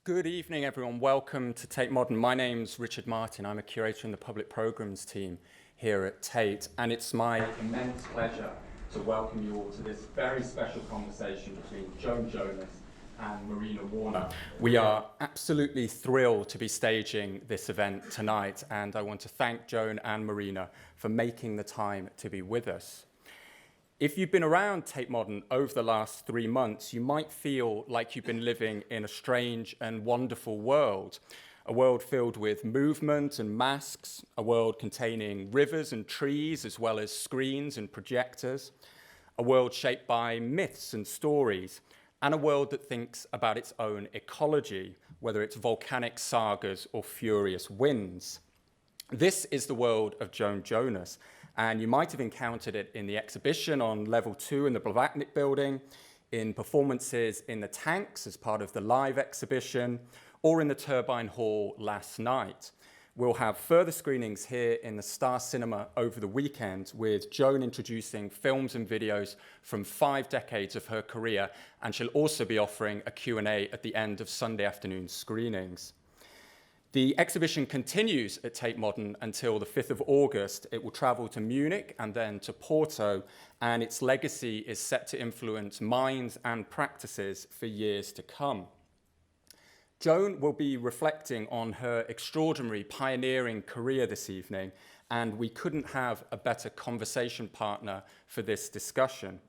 Good evening, everyone. Welcome to Tate Modern. My name's Richard Martin. I'm a curator in the public programs team here at Tate, and it's my immense pleasure to welcome you all to this very special conversation between Joan Jonas and Marina Warner. We are absolutely thrilled to be staging this event tonight, and I want to thank Joan and Marina for making the time to be with us. If you've been around Tate Modern over the last 3 months, you might feel like you've been living in a strange and wonderful world, a world filled with movement and masks, a world containing rivers and trees, as well as screens and projectors, a world shaped by myths and stories, and a world that thinks about its own ecology, whether it's volcanic sagas or furious winds. This is the world of Joan Jonas, and you might have encountered it in the exhibition on level 2 in the Blavatnik building, in performances in the tanks as part of the live exhibition, or in the Turbine Hall last night. We'll have further screenings here in the Star Cinema over the weekend, with Joan introducing films and videos from 5 decades of her career, and she'll also be offering a Q&A at the end of Sunday afternoon screenings. The exhibition continues at Tate Modern until the 5th of August. It will travel to Munich and then to Porto, and its legacy is set to influence minds and practices for years to come. Joan will be reflecting on her extraordinary pioneering career this evening, and we couldn't have a better conversation partner for this discussion.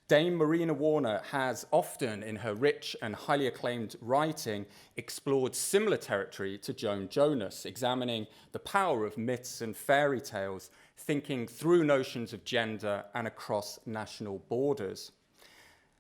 Dame Marina Warner has often, in her rich and highly acclaimed writing, explored similar territory to Joan Jonas, examining the power of myths and fairy tales, thinking through notions of gender and across national borders.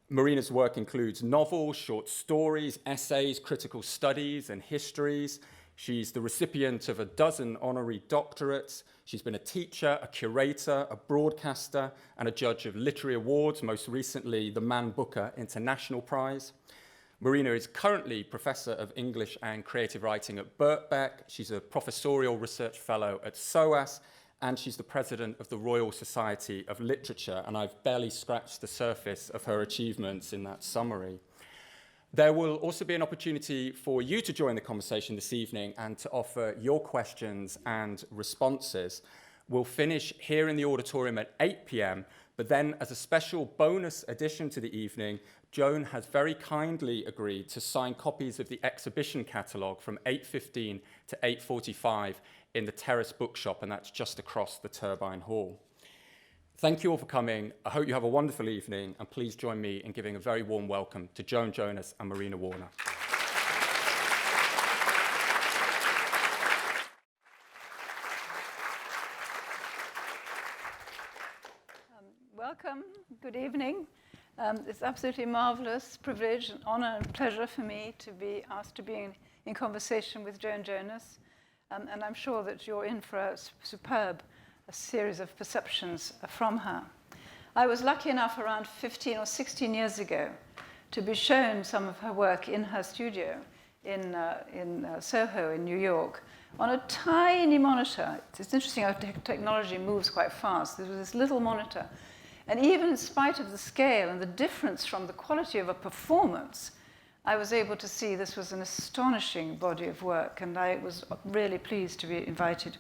Marina's work includes novels, short stories, essays, critical studies, and histories. She's the recipient of a dozen honorary doctorates. She's been a teacher, a curator, a broadcaster, and a judge of literary awards, most recently the Man Booker International Prize. Marina is currently Professor of English and Creative Writing at Birkbeck. She's a professorial research fellow at SOAS, and she's the president of the Royal Society of Literature, and I've barely scratched the surface of her achievements in that summary. There will also be an opportunity for you to join the conversation this evening and to offer your questions and responses. We'll finish here in the auditorium at 8 p.m, but then as a special bonus addition to the evening, Joan has very kindly agreed to sign copies of the exhibition catalogue from 8:15 to 8:45 in the Terrace Bookshop, and that's just across the Turbine Hall. Thank you all for coming. I hope you have a wonderful evening, and please join me in giving a very warm welcome to Joan Jonas and Marina Warner. Welcome. Good evening. It's absolutely marvelous privilege, and honor, and pleasure for me to be asked to be in conversation with Joan Jonas, and I'm sure that you're in for a superb series of perceptions from her. I was lucky enough around 15 or 16 years ago to be shown some of her work in her studio in Soho in New York on a tiny monitor. It's interesting how technology moves quite fast. There was this little monitor, and even in spite of the scale and the difference from the quality of a performance, I was able to see this was an astonishing body of work, and I was really pleased to be invited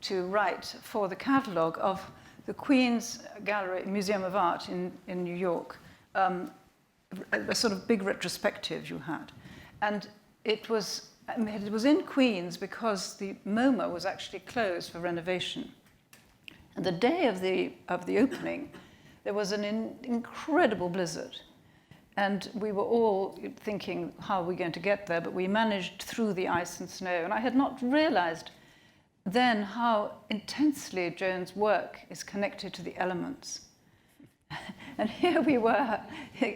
to write for the catalogue of the Queen's Gallery, Museum of Art in New York, a sort of big retrospective you had. And it was in Queens because the MoMA was actually closed for renovation. And the day of the opening, there was an incredible blizzard. And we were all thinking, how are we going to get there? But we managed through the ice and snow. And I had not realized then how intensely Joan's work is connected to the elements. And here we were,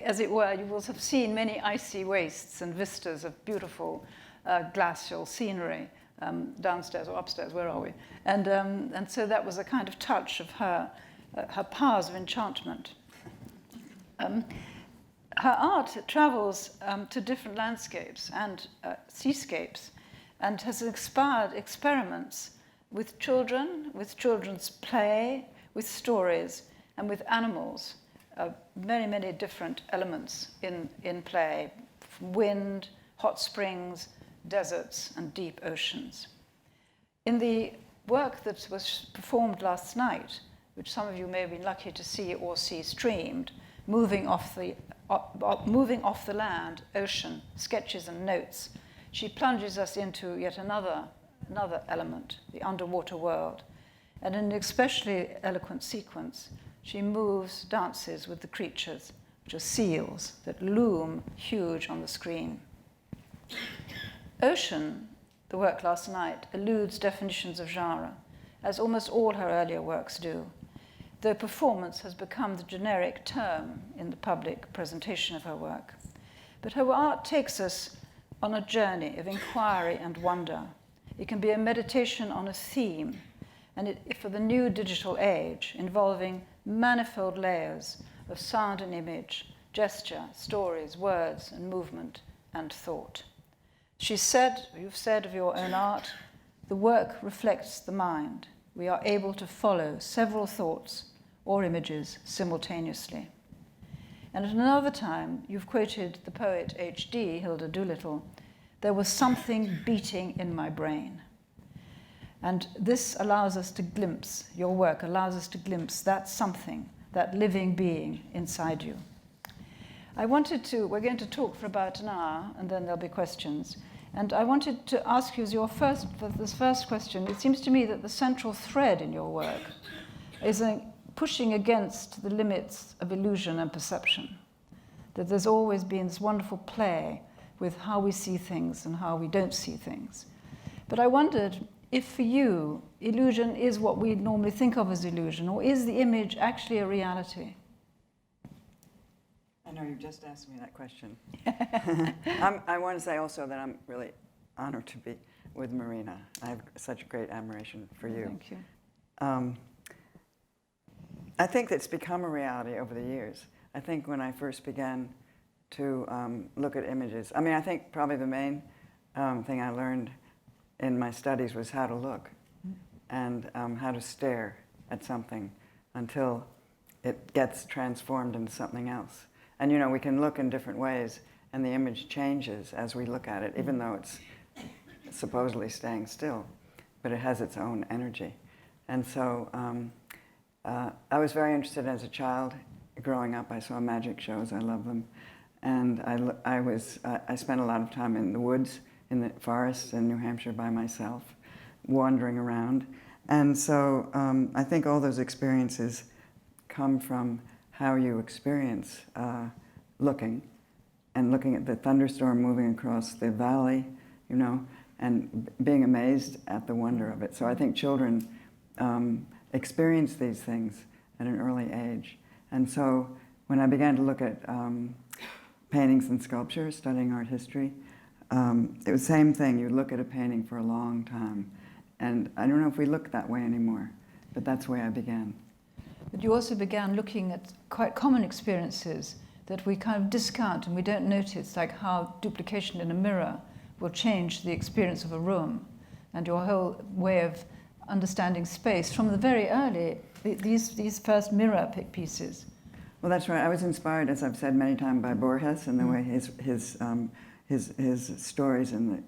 as it were, you will have seen many icy wastes and vistas of beautiful glacial scenery downstairs or upstairs, where are we? And so that was a kind of touch of her powers of enchantment. Her art travels to different landscapes and seascapes, and has inspired experiments with children, with children's play, with stories, and with animals. Many, many different elements in play. Wind, hot springs, deserts, and deep oceans. In the work that was performed last night, which some of you may have been lucky to see or see streamed, moving off the land, ocean, sketches and notes, she plunges us into yet another element, the underwater world. And in an especially eloquent sequence, she moves, dances with the creatures, which are seals that loom huge on the screen. Ocean, the work last night, eludes definitions of genre, as almost all her earlier works do, though performance has become the generic term in the public presentation of her work. But her art takes us on a journey of inquiry and wonder. It can be a meditation on a theme, and for the new digital age, involving manifold layers of sound and image, gesture, stories, words, and movement, and thought. You've said of your own art, the work reflects the mind. We are able to follow several thoughts or images simultaneously. And at another time, you've quoted the poet H.D., Hilda Doolittle, "There was something beating in my brain." And this allows us to glimpse, your work allows us to glimpse that something, that living being inside you. we're going to talk for about an hour, and then there'll be questions. And I wanted to ask you this first question. It seems to me that the central thread in your work is pushing against the limits of illusion and perception. That there's always been this wonderful play with how we see things and how we don't see things. But I wondered if for you, illusion is what we normally think of as illusion, or is the image actually a reality? I know you just asked me that question. I want to say also that I'm really honored to be with Marina. I have such great admiration for you. Thank you. I think it's become a reality over the years. I think when I first began to look at images, I think probably the main thing I learned in my studies was how to look and how to stare at something until it gets transformed into something else. And we can look in different ways, and the image changes as we look at it, even though it's supposedly staying still, but it has its own energy. And so I was very interested as a child. Growing up, I saw magic shows. I love them. And I spent a lot of time in the woods, in the forests in New Hampshire by myself, wandering around. And so I think all those experiences come from how you experience looking at the thunderstorm moving across the valley, and being amazed at the wonder of it. So I think children experience these things at an early age. And so when I began to look at paintings and sculpture, studying art history, it was the same thing. You look at a painting for a long time. And I don't know if we look that way anymore, but that's the way I began. But you also began looking at quite common experiences that we kind of discount and we don't notice, like how duplication in a mirror will change the experience of a room and your whole way of understanding space from the very early, these first mirror pieces. Well, that's right. I was inspired, as I've said many times, by Borges and the way his stories in the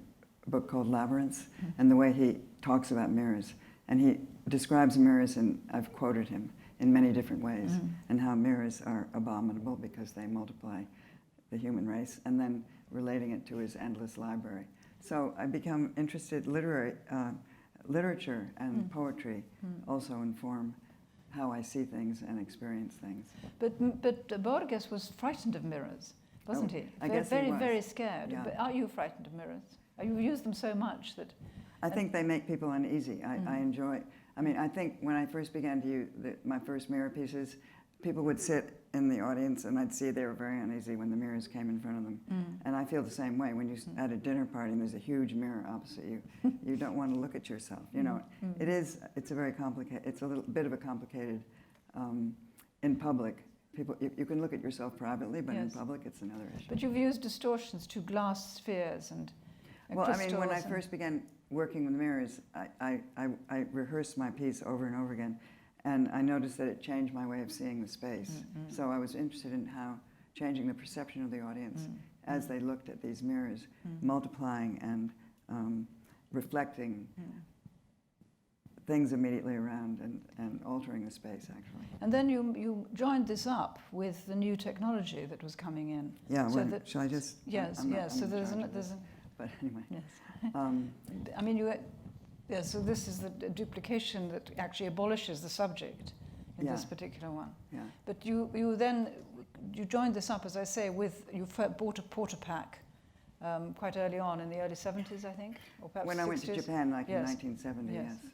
book called Labyrinths, and the way he talks about mirrors. And he describes mirrors, and I've quoted him, in many different ways, and how mirrors are abominable because they multiply the human race, and then relating it to his endless library. So I become interested. Literature and poetry also inform how I see things and experience things. But Borges was frightened of mirrors, wasn't he? I guess very, he was. very scared. Yeah. But are you frightened of mirrors? You use them so much that... I think they make people uneasy. I enjoy... I think when I first began to use my first mirror pieces, people would sit in the audience and I'd see they were very uneasy when the mirrors came in front of them. And I feel the same way. When you're at a dinner party and there's a huge mirror opposite you, you don't want to look at yourself. It's a very complicated, it's a little bit of a complicated, in public, people, you can look at yourself privately, but in public it's another issue. But you've used distortions to glass spheres and crystals. When I first began working with mirrors, I rehearsed my piece over and over again, and I noticed that it changed my way of seeing the space. So I was interested in how changing the perception of the audience as they looked at these mirrors, multiplying and reflecting things immediately around and altering the space, actually. And then you joined this up with the new technology that was coming in. Yeah, so well, shall I just? Yes, I'm not- yes. I'm So in there's charge of there's this. But anyway. yes. Um, I mean, yeah. So this is the duplication that actually abolishes the subject in Yeah. this particular one. yeah. But you then joined this up, as I say, with you bought a porta pack quite early on in the early 70s, I think, or perhaps When I went to 60s. Japan, like in Yes. 1970, Yes. yes.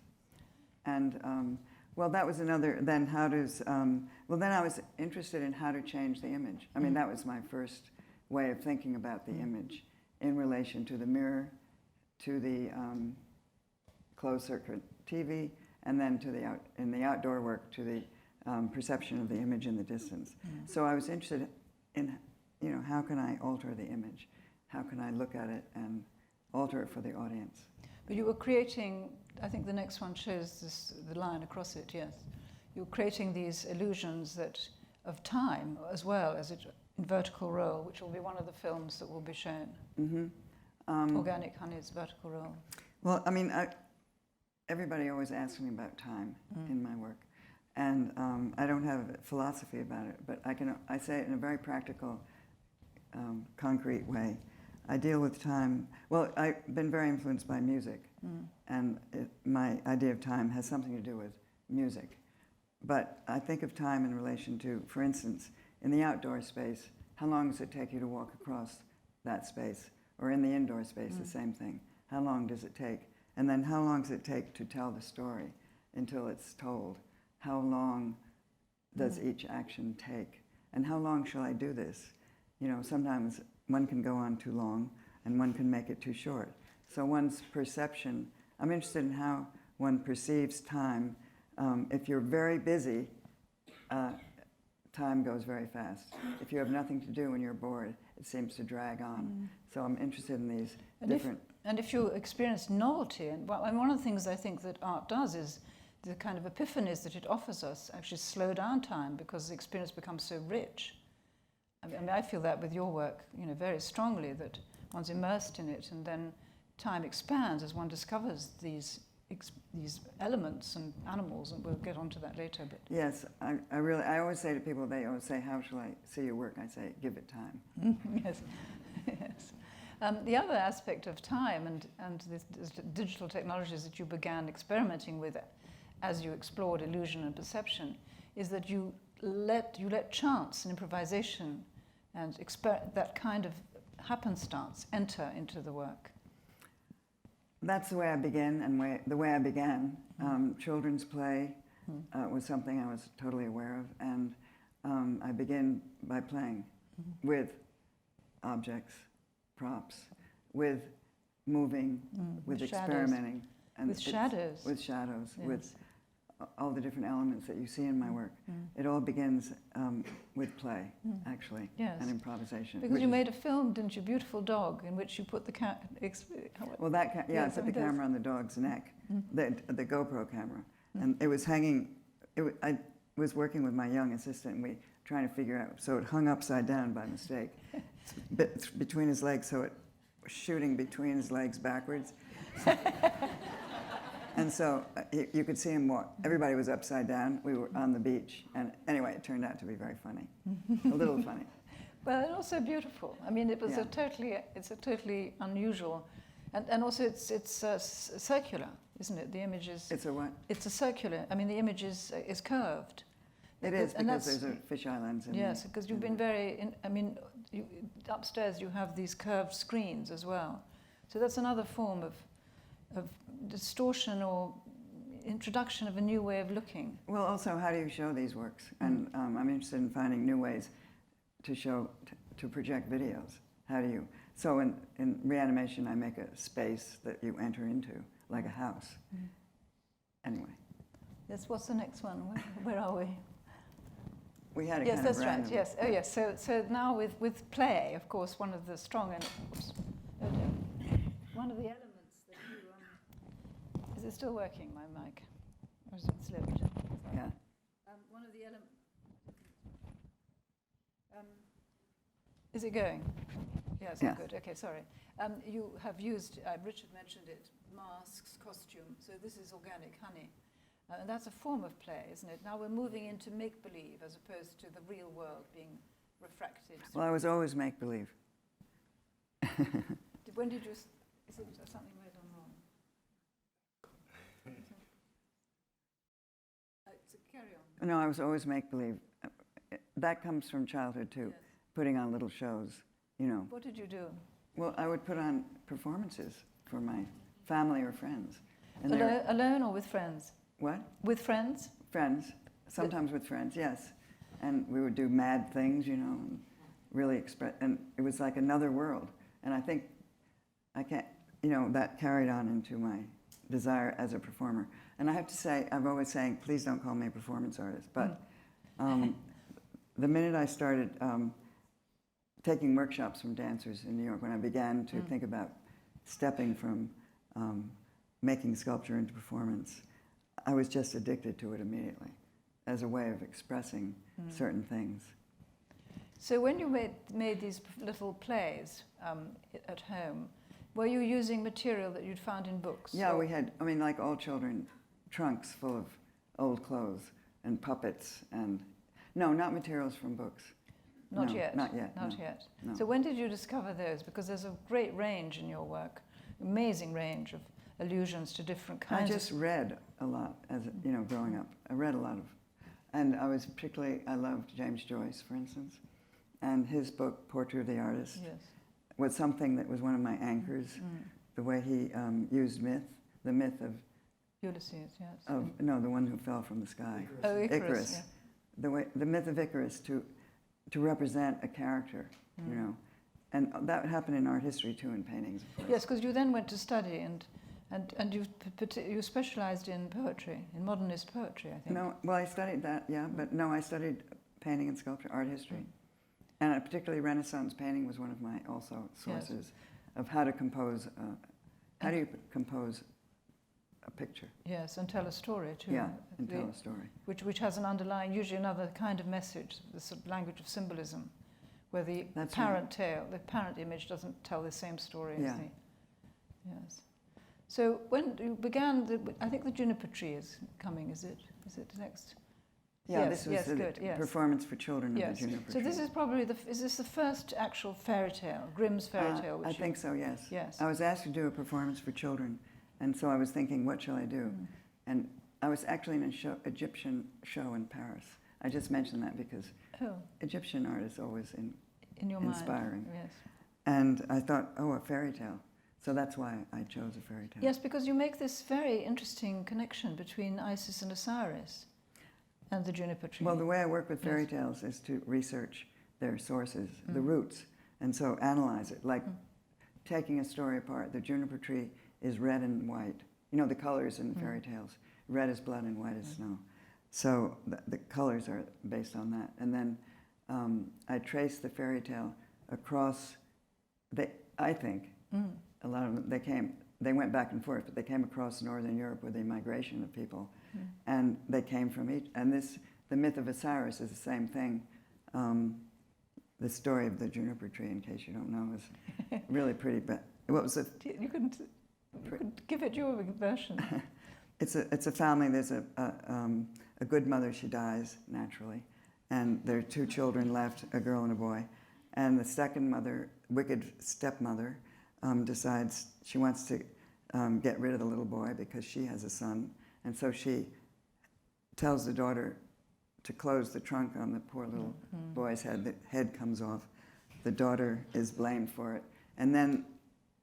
And, well, that was another, then how does, well, then I was interested in how to change the image. I mean, that was my first way of thinking about the image in relation to the mirror, to the closed-circuit TV, and then to in the outdoor work, to the perception of the image in the distance. So I was interested in, how can I alter the image? How can I look at it and alter it for the audience? But you were creating, I think the next one shows the line across it, yes. You were creating these illusions of time as well as it in vertical roll, which will be one of the films that will be shown. Organic Honey's vertical roll. Well, I mean, everybody always asks me about time in my work. And I don't have a philosophy about it, but I say it in a very practical, concrete way. I deal with time. Well, I've been very influenced by music, and my idea of time has something to do with music. But I think of time in relation to, for instance, in the outdoor space, how long does it take you to walk across that space? Or in the indoor space, the same thing. How long does it take? And then how long does it take to tell the story until it's told? How long does each action take? And how long shall I do this? Sometimes one can go on too long and one can make it too short. So one's perception, I'm interested in how one perceives time. If you're very busy, time goes very fast. If you have nothing to do and you're bored, it seems to drag on. So I'm interested in these different... And if you experience novelty, and one of the things I think that art does is the kind of epiphanies that it offers us actually slow down time because the experience becomes so rich. I mean, I feel that with your work, very strongly, that one's immersed in it, and then time expands as one discovers these elements and animals, and we'll get onto that later. But Yes, I always say to people, they always say, how shall I see your work? I say, give it time. yes, yes. The other aspect of time and this digital technologies that you began experimenting with as you explored illusion and perception is that you let chance and improvisation and that kind of happenstance enter into the work. That's the way I begin, and the way I began. Children's play was something I was totally aware of, and I begin by playing with objects, props, with moving, with experimenting. And with shadows. With shadows, Yes. with all the different elements that you see in my work. It all begins with play, actually, Yes. and improvisation. Because you made a film, didn't you, Beautiful Dog, in which you put the cat... Well, I Yes, put the it does. camera on the dog's neck, the GoPro camera, and it was hanging. I was working with my young assistant, and we trying to figure out. So it hung upside down by mistake, between his legs. So it was shooting between his legs backwards, and so you could see him walk. Everybody was upside down. We were on the beach, and anyway, it turned out to be very funny, a little funny. Well, and also beautiful. I mean, it was Yeah. it's a totally unusual, and also it's circular, isn't it? The image is. It's a what? It's a circular. I mean, the image is curved. It is, And because that's- there's a fisheye lens in Yes, there. because you've been upstairs you have these curved screens as well. So that's another form of distortion or introduction of a new way of looking. Well, also, how do you show these works? And I'm interested in finding new ways to show, to project videos. How do you? So in Reanimation, I make a space that you enter into, like a house. Anyway. Yes, what's the next one? Where are we? We had a Yes, kind that's of right. random. Yes. Oh, yes. So now with play, of course, one of the strong one of the elements that you is it still working, my mic, or is it slipped? Yeah. One of the elements. Is it going? Yes, Yeah. good. Okay, sorry. You have used, Richard mentioned it, masks, costume. So this is organic honey. And that's a form of play, isn't it? Now we're moving into make-believe as opposed to the real world being refracted. Well, I was always make-believe. When did you, is it something I done wrong? So carry on. No, I was always make-believe. That comes from childhood too, Yes. putting on little shows, you know. What did you do? Well, I would put on performances for my family or friends. And they were- Alone or with friends? what? With friends? Friends, sometimes with friends, yes. And we would do mad things, you know, and really express, and it was like another world. And I think I can't, you know, that carried on into my desire as a performer. And I have to say, I'm always saying, please don't call me a performance artist. But the minute I started taking workshops from dancers in New York, when I began to think about stepping from making sculpture into performance, I was just addicted to it immediately as a way of expressing certain things. So when you made these little plays at home, were you using material that you'd found in books? Yeah, we had, I mean, like all children, trunks full of old clothes and puppets and, no, not materials from books. Not No, yet? not yet, Not no, yet. no. So when did you discover those? Because there's a great range in your work, amazing range of allusions to different I kinds just read a lot as, you know, growing up. I read a lot of, and I was particularly, I loved James Joyce, for instance, and his book, Portrait of the Artist, Yes. was something that was one of my anchors, the way he used myth, the myth of, Ulysses, yes. no, the one who fell from the sky. Oh, Icarus. Yeah. The myth of Icarus to represent a character, you know. And that happened in art history too, in paintings, of course. Yes, because you then went to study and you specialized in poetry, in modernist poetry, I think. No, well, I studied that, yeah, but no, I studied painting and sculpture, art history. And particularly Renaissance painting was one of my also sources of how to compose, how do you compose a picture? Yes, and tell a story too. Yeah, and tell a story. Which has an underlying, usually another kind of message, the sort of language of symbolism, where the That's parent tale, the parent image doesn't tell the same story as Yeah. the... Yes. So when you began, I think the juniper tree is coming, is it? Is it next? Yeah, Yes, this was yes, the good, yes. performance for children of Yes. the juniper So tree. this is probably is this the first actual fairy tale, Grimm's fairy tale? I think so, yes. Yes. I was asked to do a performance for children, and so I was thinking, what shall I do? And I was actually in an Egyptian show in Paris. I just mentioned that because Egyptian art is always in your inspiring. mind. Yes. And I thought, oh, a fairy tale. So that's why I chose a fairy tale. Yes, because you make this very interesting connection between Isis and Osiris and the juniper tree. Well, the way I work with fairy tales is to research their sources, the roots, and so analyze it. Like taking a story apart, the juniper tree is red and white. You know the colors in fairy tales. Red is blood and white is snow. So the colors are based on that. And then I traced the fairy tale across, I think, a lot of them, they went back and forth, but they came across Northern Europe with the migration of people. And they came from each, and the myth of Osiris is the same thing. The story of the juniper tree, in case you don't know, is really pretty, but what was it? You couldn't give it your version. It's a family, there's a good mother, she dies naturally, and there are two children left, a girl and a boy. And the second mother, wicked stepmother, decides she wants to get rid of the little boy because she has a son. And so she tells the daughter to close the trunk on the poor little boy's head. The head comes off. The daughter is blamed for it. And then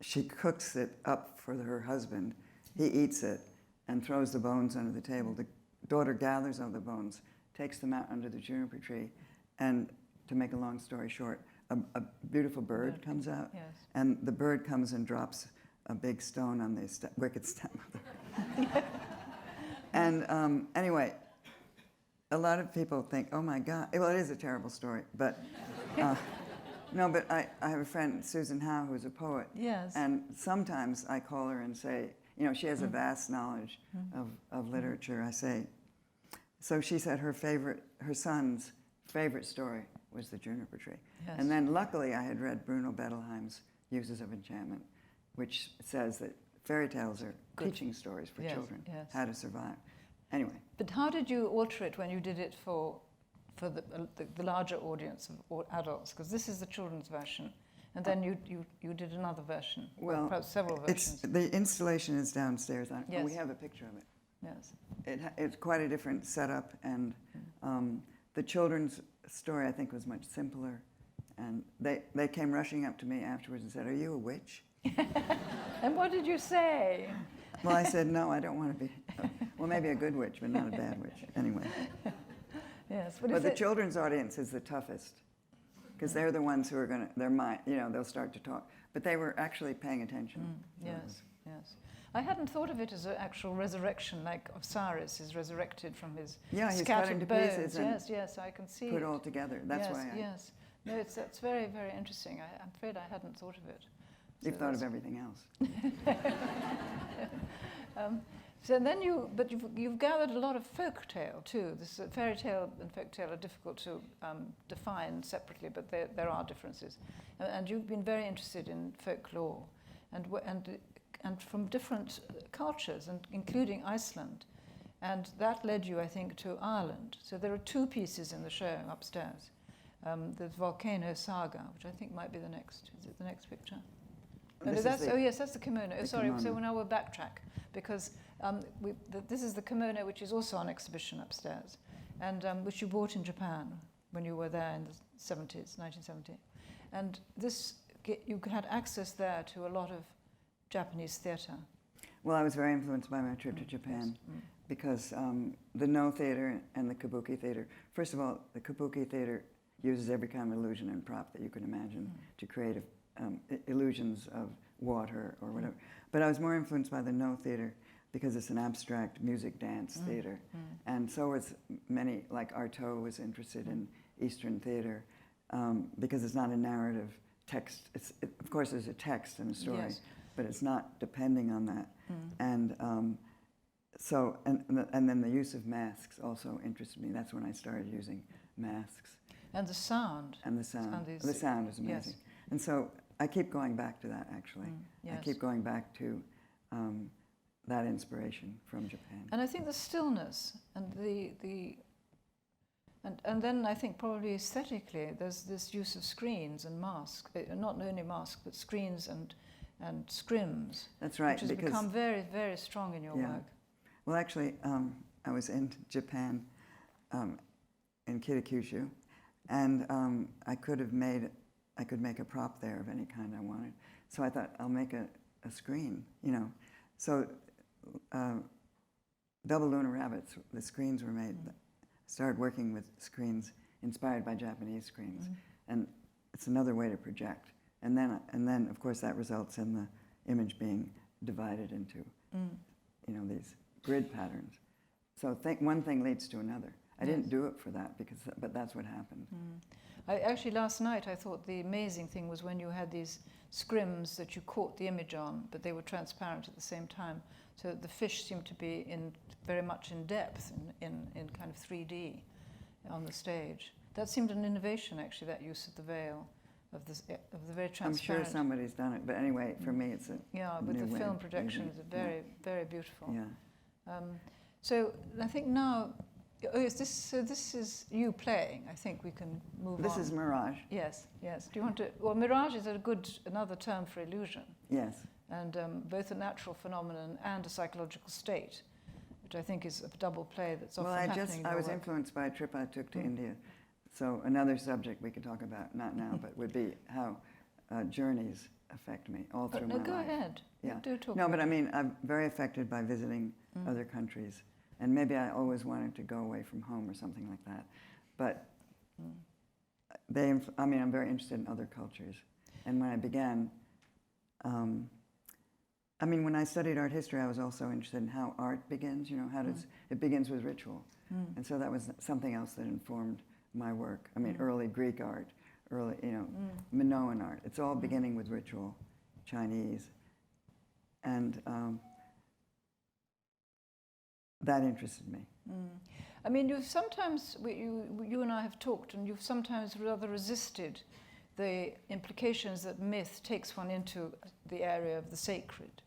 she cooks it up for her husband. He eats it and throws the bones under the table. The daughter gathers all the bones, takes them out under the juniper tree, and to make a long story short, a beautiful bird comes out, and the bird comes and drops a big stone on the wicked stepmother. And anyway, a lot of people think, oh my God, well, it is a terrible story, but no, but I have a friend, Susan Howe, who's a poet. Yes. And sometimes I call her and say, you know, she has a vast knowledge of literature. I say, so she said her son's favorite story was the juniper tree. Yes. And then luckily I had read Bruno Bettelheim's Uses of Enchantment, which says that fairy tales are teaching stories for children, how to survive. Anyway. But how did you alter it when you did it for the larger audience of adults? Because this is the children's version. And then you did another version, well, perhaps several versions. The installation is downstairs. Yes. We have a picture of it. Yes. It's quite a different setup, and the children's story, I think, was much simpler. And they came rushing up to me afterwards and said, "Are you a witch?" And what did you say? Well, I said, "No, I don't want to be. Well, maybe a good witch, but not a bad witch." Anyway. Yes. But the children's audience is the toughest, because they're the ones who are going to, they'll start to talk. But they were actually paying attention. Yes, yes. I hadn't thought of it as an actual resurrection, like Osiris is resurrected from his scattered bones. Yes, I can see put it all together. That's why Yes. No, that's very, very interesting. I'm afraid I hadn't thought of it. You've thought of everything else. So then you've gathered a lot of folk tale too. This fairy tale and folk tale are difficult to define separately, but there are differences. And you've been very interested in folklore, and from different cultures, and including Iceland, and that led you, I think, to Ireland. So there are two pieces in the show upstairs. There's Volcano Saga, which I think might be the next. Is it the next picture? Yes, that's the kimono. Oh, sorry. Kimono. So now we'll backtrack, because this is the kimono, which is also on exhibition upstairs, and which you bought in Japan when you were there in the 70s, 1970. And you had access there to a lot of Japanese theatre. Well, I was very influenced by my trip to Japan, because the No Theatre and the Kabuki Theatre, first of all, the Kabuki Theatre uses every kind of illusion and prop that you can imagine to create illusions of water or whatever. But I was more influenced by the No Theatre because it's an abstract music dance theatre. And so was many, like Artaud was interested in Eastern theatre because it's not a narrative text. Of course, there's a text and a story, but it's not depending on that. And and then the use of masks also interested me. That's when I started using masks. And the sound. And the sound. The sound is amazing. Yes. And so I keep going back to that, actually. Yes. I keep going back to that inspiration from Japan. And I think the stillness and and then I think probably aesthetically there's this use of screens and masks, not only masks but screens and scrims. That's right. Which has become very, very strong in your work. Well, actually, I was in Japan, in Kitakyushu, and I could make a prop there of any kind I wanted. So I thought, I'll make a screen, So Double Lunar Rabbits, the screens were made. Started working with screens inspired by Japanese screens. And it's another way to project. And then, of course, that results in the image being divided into, these grid patterns. So one thing leads to another. I didn't do it for that, but that's what happened. Actually, last night I thought the amazing thing was when you had these scrims that you caught the image on, but they were transparent at the same time. So the fish seemed to be very much in depth, in kind of 3D on the stage. That seemed an innovation, actually, that use of the veil, of the very transparent. I'm sure somebody's done it, but anyway, for me it's a with new the way film of projection, using it's it. very, very beautiful. Yeah. So I think now, this is you playing. I think we can move on. This is Mirage. Yes. Do you want to? Well, mirage is another term for illusion. Yes. And both a natural phenomenon and a psychological state, which I think is a double play that's often happening in I your was work. influenced by a trip I took to India. So another subject we could talk about, not now, but would be how journeys affect me all through my life. Go ahead. Yeah. Do talk. No, but I mean, I'm very affected by visiting other countries. And maybe I always wanted to go away from home or something like that. But I'm very interested in other cultures. And when I began, when I studied art history, I was also interested in how art begins. It begins with ritual. And so that was something else that informed my work. Early Greek art, Minoan art. It's all beginning with ritual, Chinese. And that interested me. I mean, you've sometimes, you and I have talked, and you've sometimes rather resisted the implications that myth takes one into the area of the sacred.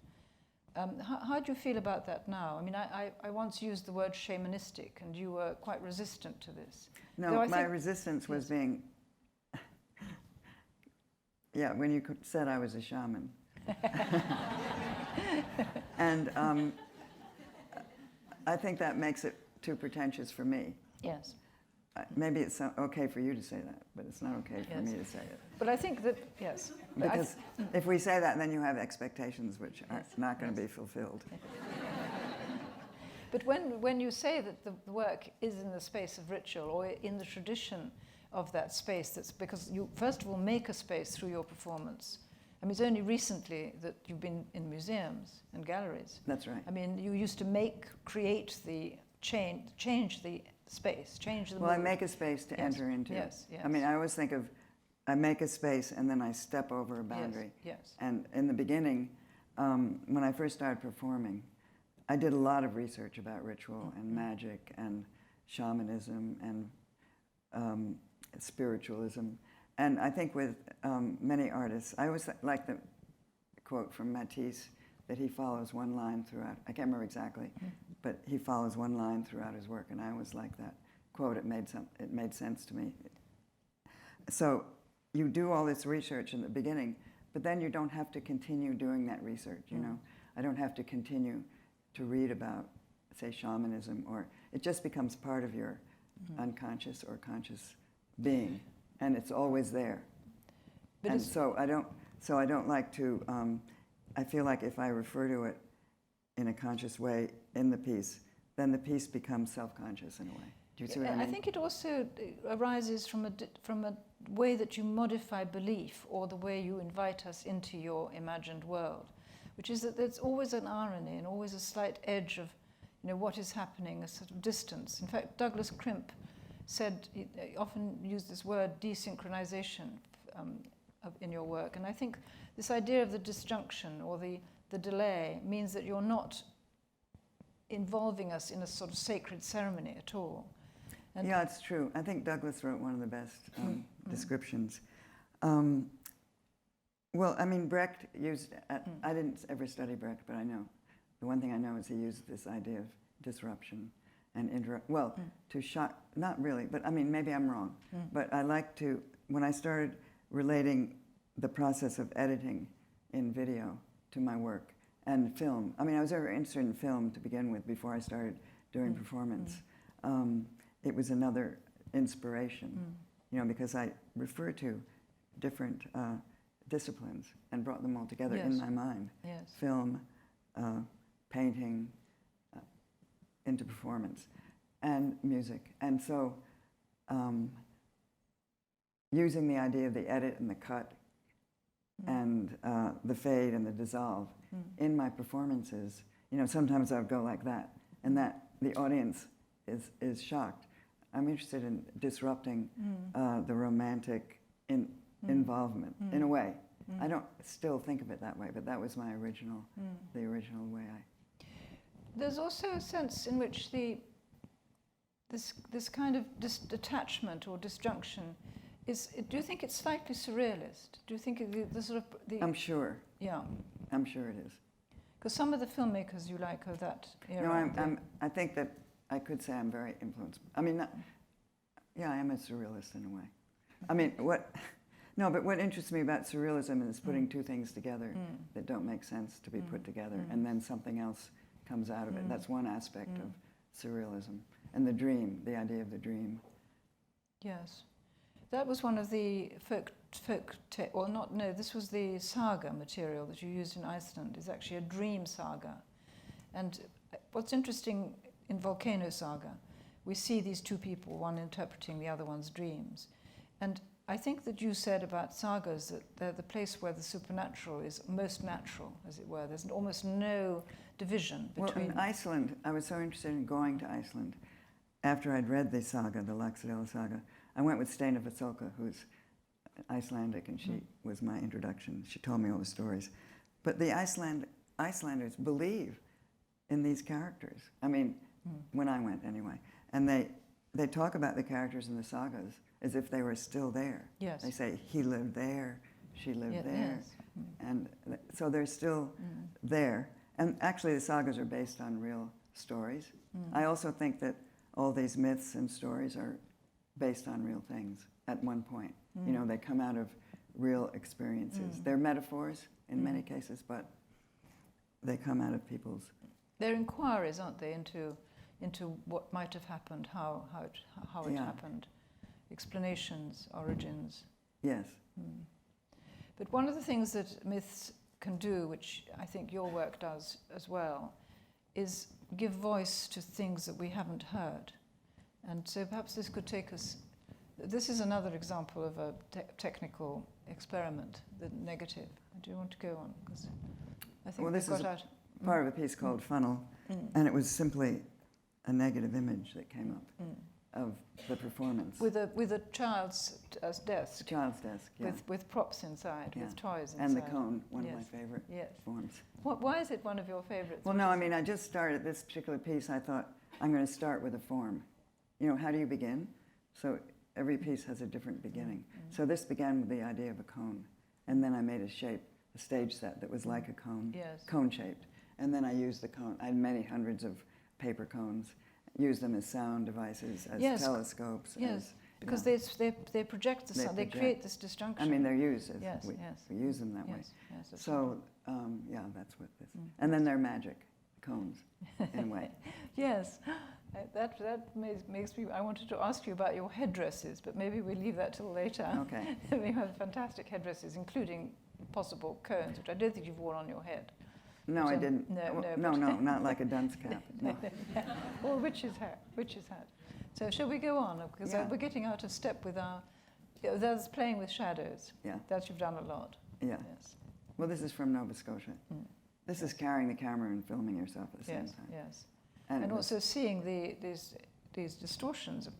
How do you feel about that now? I mean, I once used the word shamanistic, and you were quite resistant to this. No, my resistance was being, yeah, when you said I was a shaman. And I think that makes it too pretentious for me. Yes. Maybe it's okay for you to say that, but it's not okay for me to say it. But I think that, yes. Because if we say that, then you have expectations which are not going to be fulfilled. But when you say that the work is in the space of ritual or in the tradition of that space, that's because you, first of all, make a space through your performance. I mean, it's only recently that you've been in museums and galleries. That's right. I mean, you used to create the change the space, change the mood. Well, I make a space to enter into. Yes, yes. I mean, I always think of, I make a space and then I step over a boundary. Yes, yes. And in the beginning, when I first started performing, I did a lot of research about ritual and magic and shamanism and spiritualism. And I think with many artists, I always like the quote from Matisse that he follows one line throughout. I can't remember exactly, but he follows one line throughout his work, and I always like that quote. It made sense to me. So you do all this research in the beginning, but then you don't have to continue doing that research. You know, I don't have to continue to read about, say, shamanism, or it just becomes part of your unconscious or conscious being, and it's always there. But and so I don't like to. I feel like if I refer to it in a conscious way in the piece, then the piece becomes self-conscious in a way. Do you see what I mean? I think it also arises from a way that you modify belief, or the way you invite us into your imagined world, which is that there's always an irony and always a slight edge of, you know, what is happening, a sort of distance. In fact, Douglas Crimp said, he often used this word desynchronization in your work, and I think this idea of the disjunction or the delay means that you're not involving us in a sort of sacred ceremony at all. And yeah, it's true. I think Douglas wrote one of the best descriptions. Well, I mean, Brecht used, I didn't ever study Brecht, but I know. The one thing I know is he used this idea of disruption and to shock, not really, but I mean, maybe I'm wrong. But I like to, when I started relating the process of editing in video to my work and film, I mean, I was ever interested in film to begin with before I started doing performance. It was another inspiration, you know, because I refer to different disciplines and brought them all together in my mind. Yes. Film, painting, into performance, and music. And so using the idea of the edit and the cut and the fade and the dissolve in my performances, you know, sometimes I would go like that, and that the audience is shocked. I'm interested in disrupting the romantic involvement in a way. I don't still think of it that way, but that was my original, the original way There's also a sense in which this kind of detachment or disjunction is. Do you think it's slightly surrealist? Do you think the sort of the? I'm sure. Yeah. I'm sure it is. Because some of the filmmakers you like are that era. No, I think that I could say I'm very influenced. I mean, yeah, I am a surrealist in a way. I mean, no, but what interests me about surrealism is putting two things together that don't make sense to be put together, and then something else comes out of it. That's one aspect of surrealism. And the dream, the idea of the dream. Yes. That was one of the this was the saga material that you used in Iceland. It's actually a dream saga. And what's interesting in Volcano Saga, we see these two people, one interpreting the other one's dreams. And I think that you said about sagas that they're the place where the supernatural is most natural, as it were. There's almost no division between... Well, in Iceland, I was so interested in going to Iceland. After I'd read the saga, the Laxdæla saga, I went with Steina Vasulka, who's Icelandic, and she was my introduction. She told me all the stories. But the Icelanders believe in these characters. I mean, when I went anyway. And they talk about the characters in the sagas as if they were still there. Yes. They say, he lived there, she lived there. Yes. And so they're still there. And actually the sagas are based on real stories. I also think that all these myths and stories are based on real things at one point. You know, they come out of real experiences. They're metaphors in many cases, but they come out of people's... They're inquiries, aren't they, into what might have happened, how it Yeah. happened, explanations, origins. Yes. But one of the things that myths can do, which I think your work does as well, is give voice to things that we haven't heard. And so perhaps this could take us... This is another example of a technical experiment, the negative. Do you want to go on? Because I think Well, this we've is got out... part of a piece called Funnel, and it was simply a negative image that came up of the performance. With a child's desk. Child's desk, yeah. With props inside, Yeah. with toys inside. And the cone, one of Yes. my favorite Yes. forms. Why is it one of your favorites? Well, no, I mean, I just started this particular piece. I thought, I'm going to start with a form. You know, how do you begin? So every piece has a different beginning. So this began with the idea of a cone. And then I made a shape, a stage set that was like a cone, Yes. cone-shaped. And then I used the cone. I had many hundreds of paper cones, used them as sound devices, as Yes. telescopes. Yes, as, because yeah. they project the They sun, they project. create this disjunction. I mean, they're used as Yes, we yes. use them that way. Yes, yes, that's So, yeah, that's what this. And then they're magic cones, in a way. Yes, that makes me... I wanted to ask you about your headdresses, but maybe we'll leave that till later. Okay. We have fantastic headdresses, including possible cones, which I don't think you've worn on your head. No, But, I didn't. no, No, but- not like a dunce cap. No. Or witch's hat. So shall we go on? Because Yeah. we're getting out of step with our... There's playing with shadows. Yeah. That you've done a lot. Yeah. Yes. Well, this is from Nova Scotia. This is carrying the camera and filming yourself at the same Yes, time. yes. And And it was- also seeing these distortions of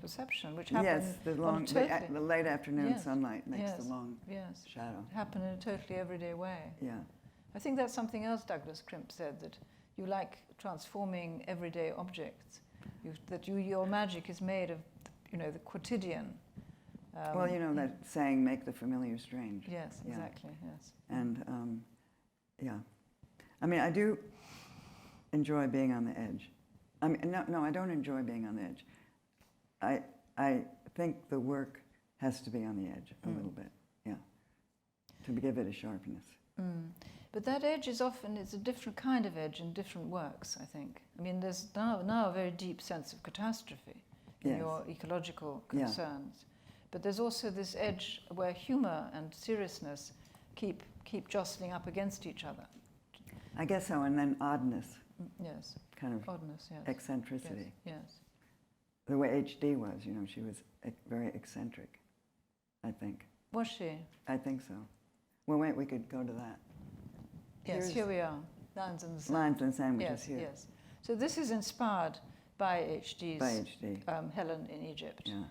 perception, which happen yes, the on long, totally, the late afternoon Yes, sunlight makes yes, the long yes, shadow. happen in a totally everyday way. Yeah. I think that's something else Douglas Crimp said, that you like transforming everyday objects. Your magic is made of, the quotidian. Well, you know that saying, make the familiar strange. Yes, Yeah. exactly, yes. And, yeah. I mean, I do enjoy being on the edge. I mean, no, I don't enjoy being on the edge. I think the work has to be on the edge a little bit, yeah, to give it a sharpness. But that edge is often, it's a different kind of edge in different works, I think. I mean, there's now a very deep sense of catastrophe in Yes. your ecological Yeah. concerns. But there's also this edge where humor and seriousness keep jostling up against each other. I guess so, and then oddness, Yes, kind of oddness, yes. eccentricity. Yes. The way HD was, she was very eccentric, I think. Was she? I think so. Well, wait, we could go to that. Yes, Here's here we are. Lines in the Sand. Lines and Sandwiches Yes, here. yes. So this is inspired by HD's By HD, Helen in Egypt. yeah.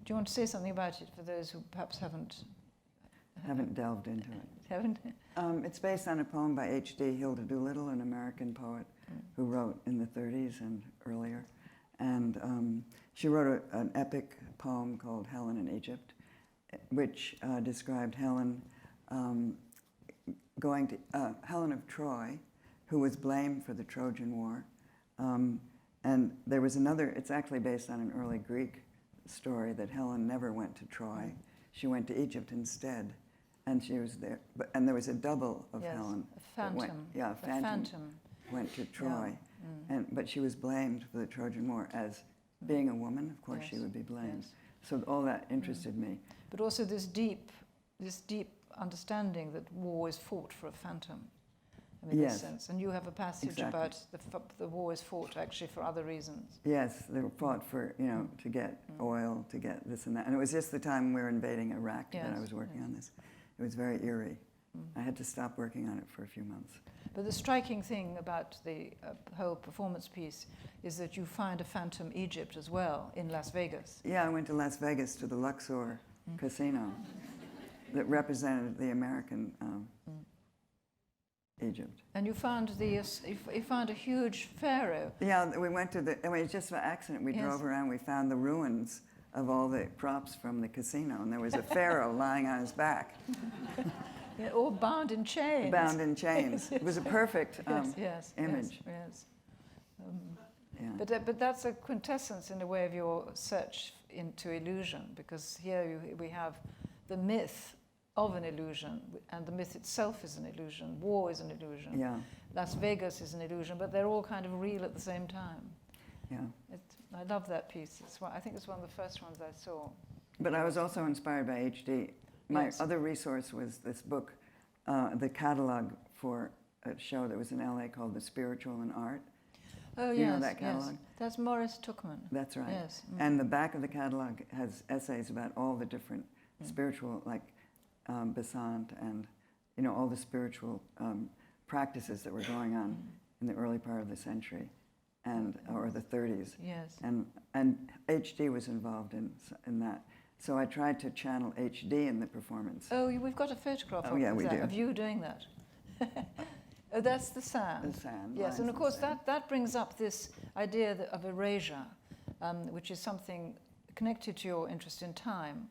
Do you want to say something about it for those who perhaps haven't Delved into it. haven't? It's based on a poem by H.D. Hilda Doolittle, an American poet who wrote in the 30s and earlier. And she wrote an epic poem called Helen in Egypt, which described Helen Helen of Troy, who was blamed for the Trojan War. And there was another, it's actually based on an early Greek story that Helen never went to Troy. She went to Egypt instead. And she was there, and there was a double of Yes, Helen. a phantom. A phantom went to Troy, but she was blamed for the Trojan War as being a woman. Of course, she Yes, would be blamed. yes. So all that interested me. But also this deep understanding that war is fought for a phantom. I mean, Yes. this sense. And you have a passage Exactly. about the war is fought actually for other reasons. Yes, they were fought for to get oil, to get this and that, and it was just the time we were invading Iraq that I Yes, was working on this. It was very eerie. I had to stop working on it for a few months. But the striking thing about the whole performance piece is that you find a phantom Egypt as well in Las Vegas. Yeah, I went to Las Vegas to the Luxor casino that represented the American Egypt. And you found you found a huge pharaoh. Yeah, we went to I mean, it's just by accident. We Yes. drove around, we found the ruins of all the props from the casino, and there was a pharaoh lying on his back, Yeah, all bound in chains. bound in chains. It was a perfect yes, image. Yes. Yeah. But that's a quintessence in a way of your search into illusion, because here we have the myth of an illusion, and the myth itself is an illusion. War is an illusion. Yeah, Las Vegas is an illusion, but they're all kind of real at the same time. yeah. I love that piece. I think it's one of the first ones I saw. But I was also inspired by HD. My Yes. other resource was this book, the catalog for a show that was in LA called The Spiritual in Art. Oh, You yes. know that catalog? Yes. That's Morris Tuckman. That's right. Yes. Mm. And the back of the catalog has essays about all the different spiritual, like Besant and, you know, all the spiritual practices that were going on in the early part of the century, and or the 30s. Yes. And HD was involved in that. So I tried to channel HD in the performance. Oh, we've got a photograph Oh, yeah, we do. of you doing that. Oh, that's the sand. The sand. Yes, lines and of course sand. that brings up this idea of erasure, which is something connected to your interest in time.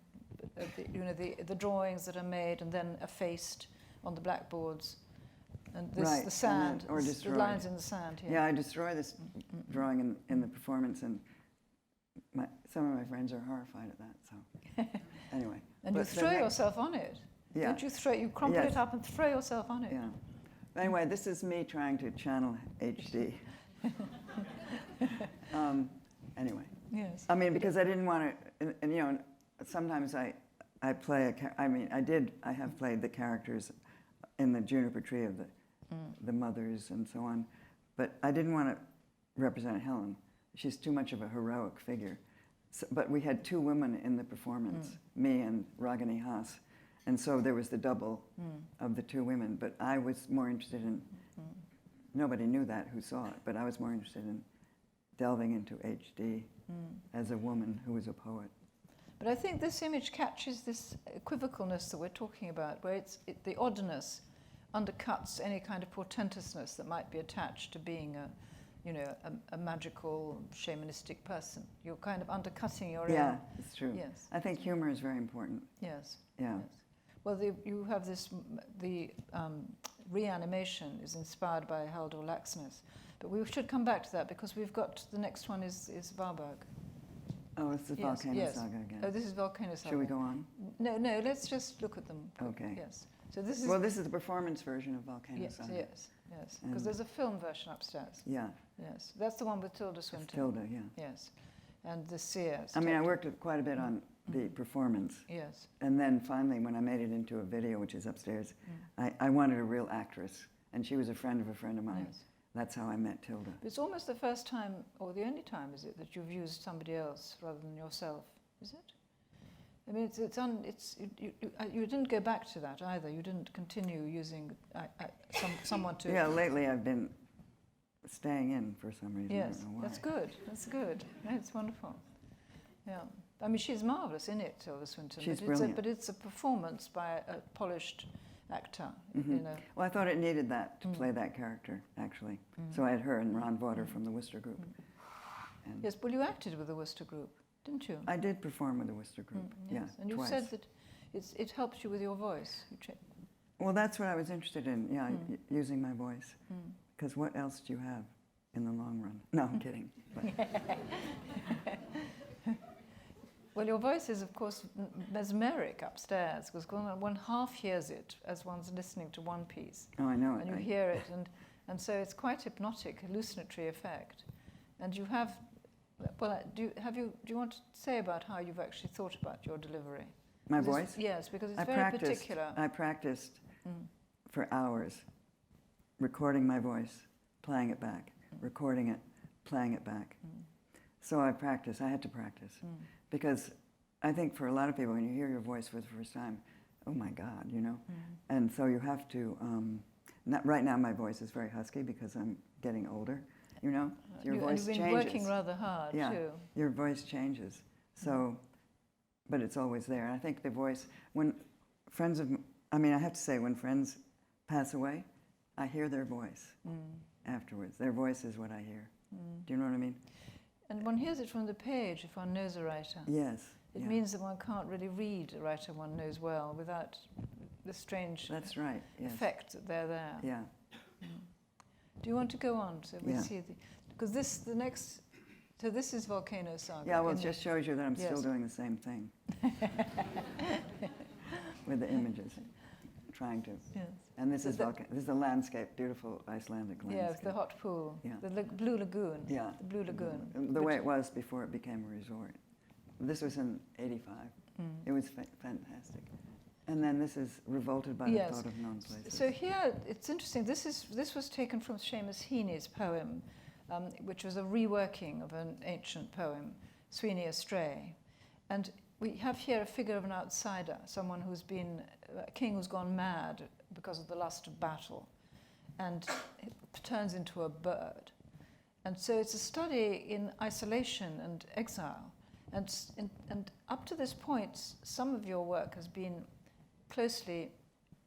The drawings that are made and then effaced on the blackboards, and this, Right, the sand, and then- or the destroyed. lines in the sand. Yeah, I destroy this drawing in the performance, and some of my friends are horrified at that. So anyway, And you But the throw next- yourself on it. Yeah. Don't you throw? You crumple Yes. it up and throw yourself on it. Yeah. Anyway, this is me trying to channel HD. Anyway, Yes. I mean, because I didn't want to, and you know, sometimes I play I have played the characters in the Juniper Tree of the mothers and so on, but I didn't want to represent Helen. She's too much of a heroic figure. So, but we had two women in the performance, me and Ragini Haas, and so there was the double of the two women. But I was more interested in, nobody knew that who saw it, but I was more interested in delving into HD as a woman who was a poet. But I think this image catches this equivocalness that we're talking about, where the oddness undercuts any kind of portentousness that might be attached to being a magical, shamanistic person. You're kind of undercutting your Yeah, own. it's true. Yes. I think humor is very important. Yes. Yeah. Yes. Well, you have this. The Reanimation is inspired by Haldor Laxness, but we should come back to that because we've got the next one is Warburg. Oh, it's the Yes, Volcano yes. Saga again. Oh, this is Volcano Saga. Should we go on? No, let's just look at them. Okay. Yes. So this is. Well, this is the performance version of Volcano yes, Saga. yes, yes. And- Because there's a film version upstairs. Yeah, Yes, that's the one with Tilda Swinton. Tilda, yeah. Yes, and the seer. I mean, I worked quite a bit on the performance. Yes. And then finally, when I made it into a video, which is upstairs, I wanted a real actress. And she was a friend of mine. Yes. That's how I met Tilda. It's almost the first time, or the only time, is it, that you've used somebody else rather than yourself? Is it? I mean, you didn't go back to that either. You didn't continue using someone to. Yeah, lately I've been staying in for some reason. I Yes, don't know why. that's good. That's good. Yeah, it's wonderful. Yeah, I mean, she's marvelous in it, Tilda Swinton. She's but brilliant. But it's a performance by a polished actor. Mm-hmm. You know. Well, I thought it needed that to play that character, actually. So I had her and Ron Vaughter from the Worcester Group. And Yes, well, you acted with the Worcester Group, didn't you? I did perform with the Worcester Group, yeah, Yes. And you twice. said that it helps you with your voice. Well, that's what I was interested in, yeah, using my voice. Because what else do you have in the long run? No, I'm kidding. But Well, your voice is, of course, mesmeric upstairs, because one half hears it as one's listening to one piece, oh, I know it. and you hear it, and so it's quite hypnotic, hallucinatory effect. And you have, well, do you want to say about how you've actually thought about your delivery? My Because voice? Yes, because it's I very practiced, particular. I practiced for hours, recording my voice, playing it back, recording it, playing it back. So I practiced. I had to practice. Because I think for a lot of people, when you hear your voice for the first time, oh my God, you know? And so you have to, right now my voice is very husky because I'm getting older, you know? Your voice You've been changes. working rather hard, Yeah, too. your voice changes. So, but it's always there. And I think the voice, when friends of, I mean, I have to say, when friends pass away, I hear their voice afterwards. Their voice is what I hear. Do you know what I mean? And one hears it from the page if one knows a writer. Yes. It yeah. means that one can't really read a writer one knows well without the strange That's right. Yes. effect that they're there. Yeah. Do you want to go on so we Yeah. see because this is Volcano Saga. Yeah, well, it just shows you that I'm still Yes. doing the same thing with the images, trying to. Yes. And this So is this is a landscape, beautiful Icelandic landscape. Yeah, the hot pool, Yeah. the blue lagoon. Yeah. The blue lagoon. The way it was before it became a resort. This was in '85. It was fantastic. And then this is Revolted by the Thought of Known Places. So here, it's interesting. This was taken from Seamus Heaney's poem, which was a reworking of an ancient poem, Sweeney Astray. And we have here a figure of an outsider, someone who's been, a king who's gone mad because of the lust of battle, and it turns into a bird. And so it's a study in isolation and exile. And up to this point, some of your work has been closely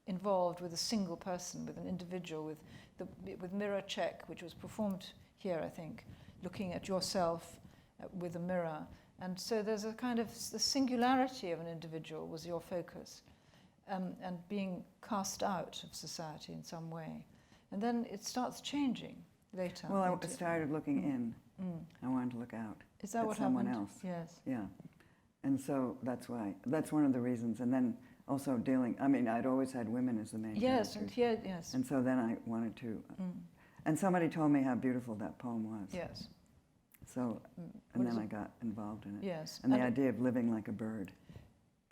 involved with a single person, with an individual, with mirror check, which was performed here, I think, looking at yourself with a mirror. And so there's a kind of, the singularity of an individual was your focus, and being cast out of society in some way. And then it starts changing later. Well, I started looking in. I wanted to look out. Is that at what someone happened? else. Yes. Yeah. And so that's why, that's one of the reasons. And then also dealing, I mean, I'd always had women as the main Yes, characters. and here, yes. And so then I wanted to, and somebody told me how beautiful that poem was. Yes. So, and then I got involved in it. Yes. And the idea of living like a bird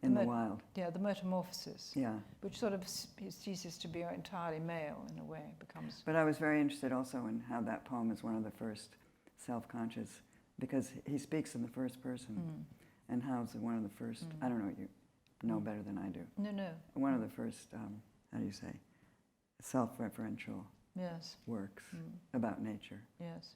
in the wild. Yeah, the metamorphoses. Yeah. Which sort of ceases to be entirely male in a way, becomes. But I was very interested also in how that poem is one of the first self-conscious, because he speaks in the first person, and how it's one of the first, I don't know, you know better than I do. No, no. One of the first, how do you say, self-referential Yes. works about nature. Yes.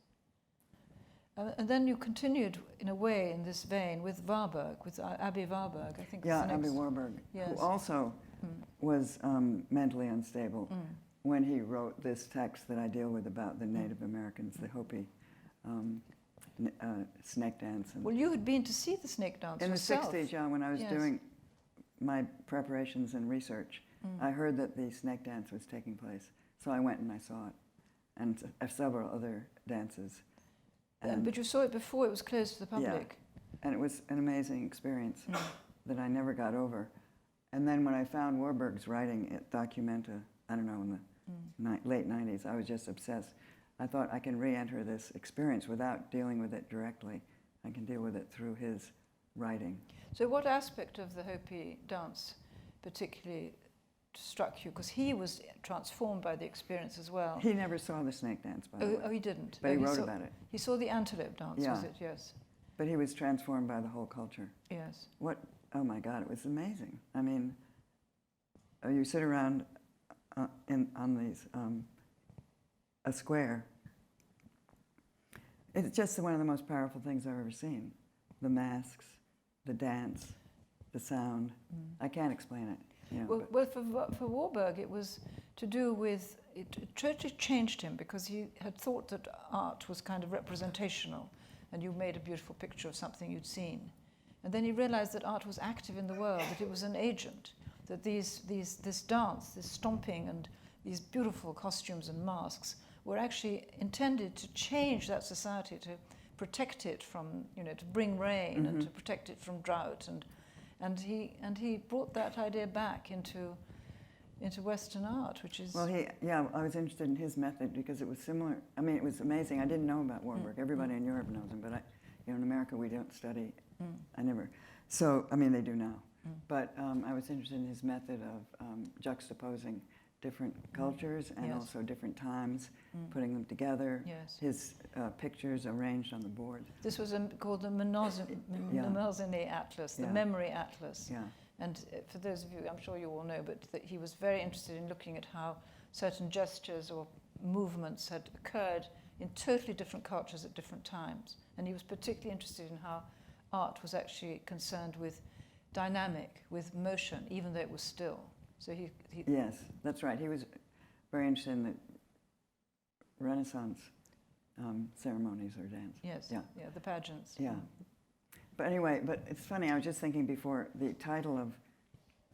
And then you continued, in a way, in this vein with Warburg, with Abby Warburg, I think. Yeah, Abby Warburg, Yes. who also was mentally unstable when he wrote this text that I deal with about the Native Americans, the Hopi snake dance. And Well, you had been to see the snake dance in yourself. the 60s, yeah, when I was Yes. doing my preparations and research, I heard that the snake dance was taking place. So I went and I saw it, and several other dances. But you saw it before it was closed to the public. And it was an amazing experience that I never got over. And then when I found Warburg's writing at Documenta, I don't know, in the late 90s, I was just obsessed. I thought I can re-enter this experience without dealing with it directly. I can deal with it through his writing. So what aspect of the Hopi dance particularly struck you? Because he was transformed by the experience as well. He never saw the snake dance, by the way. Oh, he didn't? But he wrote saw, about it. He saw the antelope dance, was Yeah. it? Yes. But he was transformed by the whole culture. Yes. Oh my God, it was amazing. I mean, you sit around on these, a square. It's just one of the most powerful things I've ever seen. The masks, the dance, the sound. I can't explain it. You know, Well, for Warburg, it was to do with, it totally changed him because he had thought that art was kind of representational and you made a beautiful picture of something you'd seen. And then he realized that art was active in the world, that it was an agent, that this dance, this stomping and these beautiful costumes and masks were actually intended to change that society, to protect it from, to bring rain and to protect it from drought. And he brought that idea back into Western art, which is... Well, I was interested in his method because it was similar. I mean, it was amazing. I didn't know about Warburg. Everybody in Europe knows him, but in America we don't study. I never. So, I mean, they do now. But I was interested in his method of juxtaposing different cultures and Yes. also different times, putting them together. Yes. His pictures arranged on the board. This was called the Mnemosine Atlas, the Yeah. Memory Atlas. Yeah. And for those of you, I'm sure you all know, but that he was very interested in looking at how certain gestures or movements had occurred in totally different cultures at different times. And he was particularly interested in how art was actually concerned with dynamic, with motion, even though it was still. So he Yes, that's right. He was very interested in Renaissance ceremonies or dance. Yes, Yeah. yeah, the pageants. Yeah. But anyway, but it's funny, I was just thinking before, the title of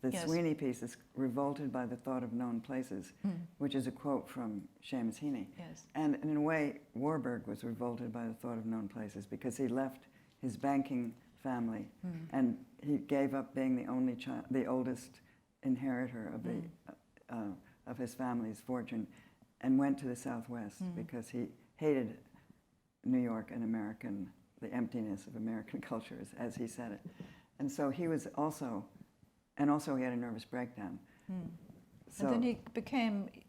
the Yes. Sweeney piece is Revolted by the Thought of Known Places, which is a quote from Seamus Heaney. Yes. And in a way, Warburg was revolted by the thought of known places because he left his banking family and he gave up being the only child, the oldest inheritor of the of his family's fortune, and went to the Southwest because he hated New York and the emptiness of American culture, as he said it. And so he was also, and also he had a nervous breakdown. So And then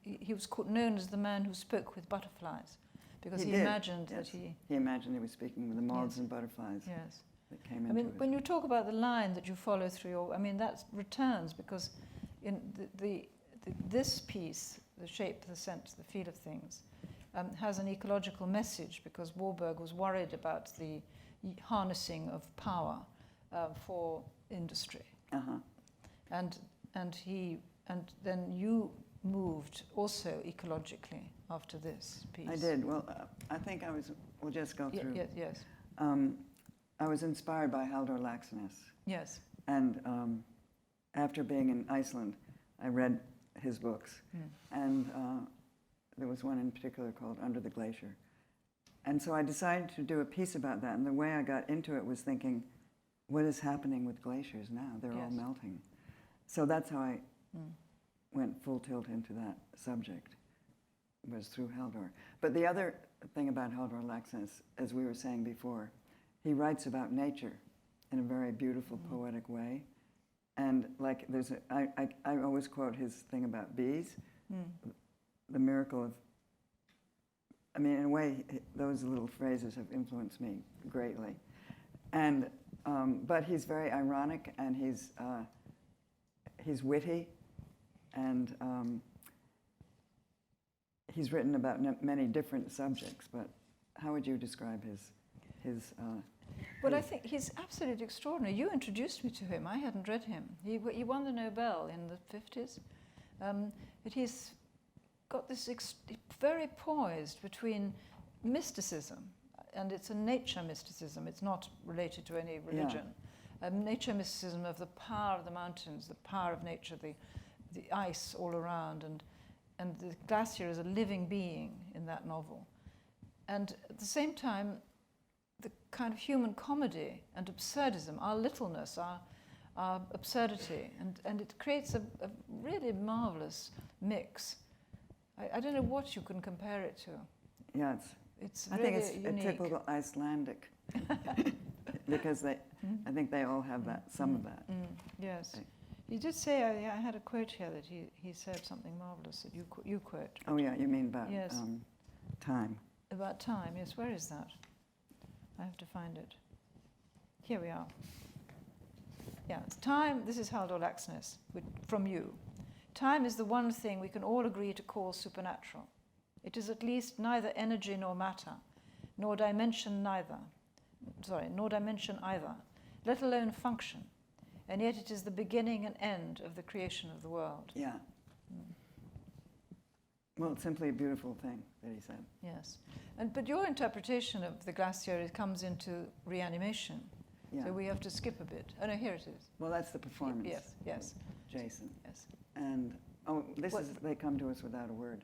he was known as the man who spoke with butterflies, because he did, imagined yes. that he... He imagined he was speaking with the moths Yes. and butterflies Yes. that came I into mean, his... when you talk about the line that you follow through, that returns because in this piece, the shape, the sense, the feel of things, has an ecological message, because Warburg was worried about the harnessing of power for industry, and then you moved also ecologically after this piece. I did. Well, I think we'll just go through. Yes. I was inspired by Haldor Laxness. Yes. And after being in Iceland, I read his books. And there was one in particular called Under the Glacier. And so I decided to do a piece about that. And the way I got into it was thinking, what is happening with glaciers now? They're all melting. So that's how I went full tilt into that subject, was through Haldor. But the other thing about Haldor Laxness, as we were saying before, he writes about nature in a very beautiful, poetic way. And like I always quote his thing about bees, the miracle of, I mean, in a way, those little phrases have influenced me greatly. And, but he's very ironic, and he's witty, and he's written about many different subjects, but how would you describe his Well, I think he's absolutely extraordinary. You introduced me to him. I hadn't read him. He won the Nobel in the 50s. But he's got this very poised between mysticism, and it's a nature mysticism. It's not related to any religion. Nature mysticism of the power of the mountains, the power of nature, the ice all around, and the glacier is a living being in that novel. And at the same time, the kind of human comedy and absurdism, our littleness, our absurdity, and it creates a really marvelous mix. I don't know what you can compare it to. Yeah, I really think it's unique. a typical Icelandic, because I think they all have that, some of that. Yes. He did say, I had a quote here that he said something marvelous that you quote. Oh yeah, you mean about Yes. time. About time, yes. Where is that? I have to find it. Here we are. Yeah, time, this is Haldor Laxness from you. Time is the one thing we can all agree to call supernatural. It is at least neither energy nor matter, nor dimension either, let alone function. And yet it is the beginning and end of the creation of the world. Yeah. Well, it's simply a beautiful thing that he said. Yes. But your interpretation of the glacier comes into Reanimation. Yeah. So we have to skip a bit. Oh, no, here it is. Well, that's the performance. Yes. Jason. Yes. And they come to us without a word.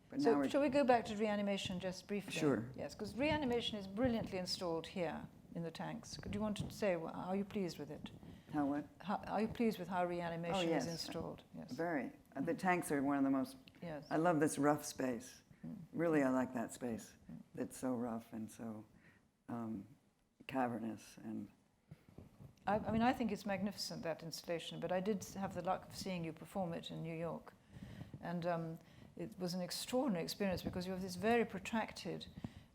But now So we're, shall we go back to Reanimation just briefly? Sure. Yes, because Reanimation is brilliantly installed here in the tanks. Do you want to say, are you pleased with it? how what? Are you pleased with how Reanimation yes. is installed? Yes. Very. The tanks are one of the most. Yes. I love this rough space. Really, I like that space. It's so rough and so cavernous and. I think it's magnificent, that installation, but I did have the luck of seeing you perform it in New York. And it was an extraordinary experience because you have this very protracted,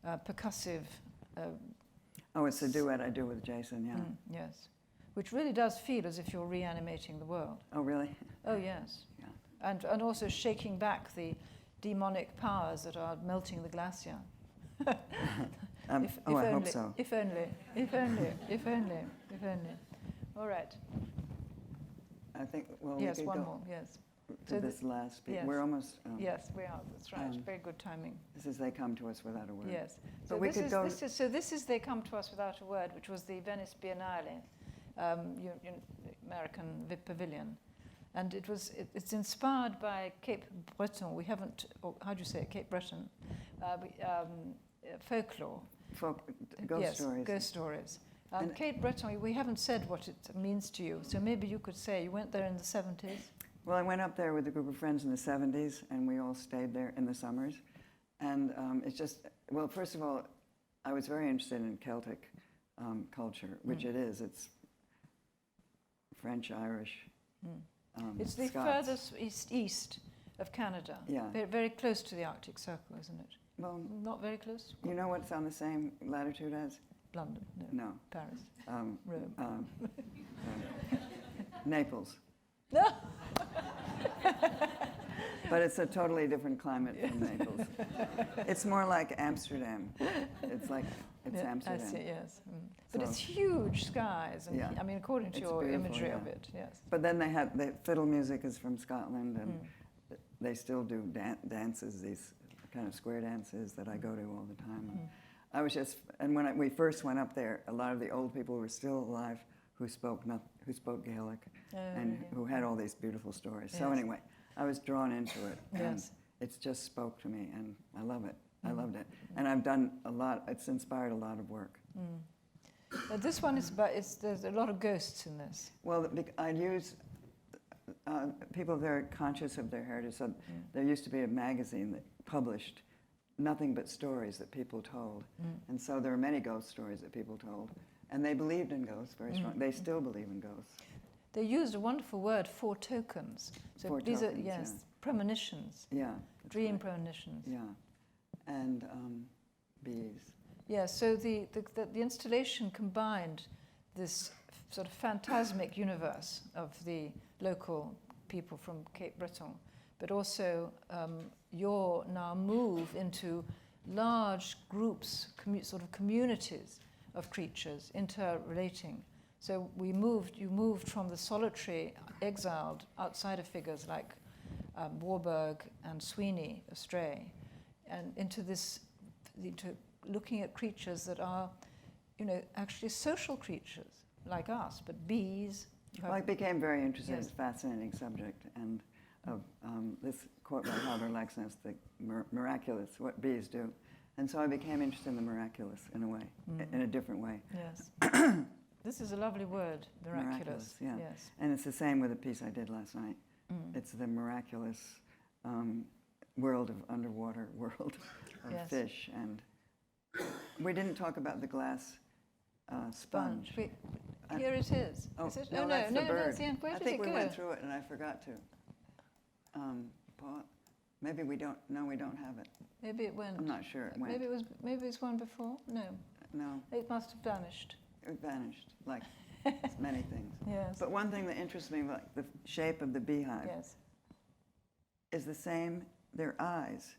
percussive... it's a duet I do with Jason, yeah. Yes. Which really does feel as if you're reanimating the world. Oh, really? Oh, yes. Yeah. And also shaking back the demonic powers that are melting the glacier. I hope so. If only. All right. I think, well, Yes, we could one go. more, yes. to this last speech. yes. We're almost... yes, we are. That's right. Very good timing. This is They Come to Us Without a Word. Yes. But So we could go... this is They Come to Us Without a Word, which was the Venice Biennale, American Pavilion. And it's inspired by Cape Breton. We haven't, or how do you say it, Cape Breton? Folklore. Ghost stories. Ghost stories. Cape Breton, we haven't said what it means to you, so maybe you could say you went there in the 70s. Well, I went up there with a group of friends in the 70s, and we all stayed there in the summers. And it's just, well, first of all, I was very interested in Celtic culture, which it is. It's French, Irish, it's the Scots. furthest east of Canada. Yeah. Very, very close to the Arctic Circle, isn't it? Well, Not very close? you know what's on the same latitude as? London, no. No. Paris, Rome. Rome. Naples. No. But it's a totally different climate from Naples. It's more like Amsterdam. It's like, it's Amsterdam. I see, yes. But So- it's huge skies. And Yeah. I mean, according to It's your beautiful, imagery yeah. of it, yes. But then they had, the fiddle music is from Scotland, and they still do dances, these kind of square dances that I go to all the time. And I was just, and when we first went up there, a lot of the old people were still alive who spoke Gaelic, and really? who had all these beautiful stories. So Yes. anyway, I was drawn into it, and Yes. it just spoke to me, and I love it. I loved it. And I've done a lot, it's inspired a lot of work. This one is about, there's a lot of ghosts in this. Well, I use, people very conscious of their heritage. So there used to be a magazine that published nothing but stories that people told. And so there are many ghost stories that people told. And they believed in ghosts very strong. They still believe in ghosts. They used a wonderful word, foretokens. So Foretokens, these are, yes, yeah. premonitions, Yeah. that's dream right. premonitions. Yeah. And bees. Yeah, so the installation combined this sort of phantasmic universe of the local people from Cape Breton, but also your now move into large groups, sort of communities of creatures interrelating. So you moved from the solitary, exiled outsider figures like Warburg and Sweeney, Astray, and into looking at creatures that are, actually social creatures like us, but bees. Well, I became very interested. Yes. It's a fascinating subject. And of this quote by Halvard Laxness, the miraculous, what bees do. And so I became interested in the miraculous in a way, in a different way. Yes. This is a lovely word, miraculous. Yeah. Yes. And it's the same with a piece I did last night. It's the miraculous world of underwater world of Yes. fish. And we didn't talk about the glass sponge. Here it is. Oh, Is it? no, Oh, that's the bird. it's the end. Where I did think it we go? went through it and I forgot to. Maybe we don't. No, we don't have it. Maybe it went. I'm not sure it went. Maybe it's one before. No, No, it must have vanished. it vanished, like many things. Yes. But one thing that interests me, like the shape of the beehive, Yes. is the same. Their eyes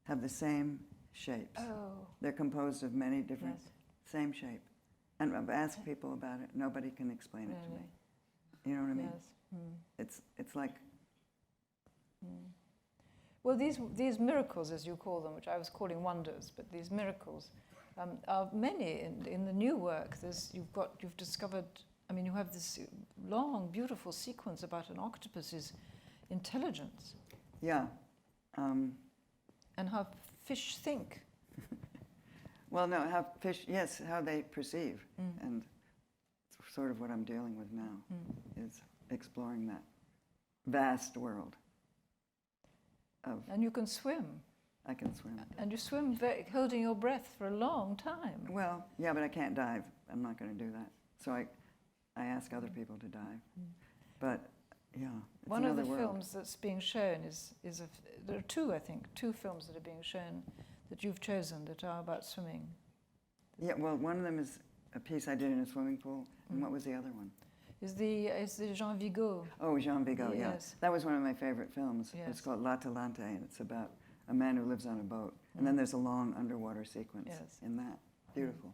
have the same shapes. Oh. They're composed of many different, Yes. same shape. And I've asked people about it. Nobody can explain it to me. Really? You know what I mean? Yes. It's like, Well, these miracles, as you call them, which I was calling wonders, but these miracles are many in the new work. You've discovered. I mean, you have this long, beautiful sequence about an octopus's intelligence yeah. and how fish think. Well, no, how fish, yes, how they perceive. And it's sort of what I'm dealing with now, is exploring that vast world of, And you can swim. I can swim. And you swim holding your breath for a long time. Well, yeah, but I can't dive. I'm not going to do that. So I ask other people to dive. But, yeah, it's One of the another world. films that's being shown there are two, I think, two films that are being shown that you've chosen that are about swimming. Yeah, well, one of them is a piece I did in a swimming pool. And what was the other one? Is the Jean Vigo. Oh, Jean Vigo, yeah. Yes. That was one of my favorite films. Yes. It's called L'Atalante, and it's about a man who lives on a boat. And then there's a long underwater sequence Yes. in that. Beautiful.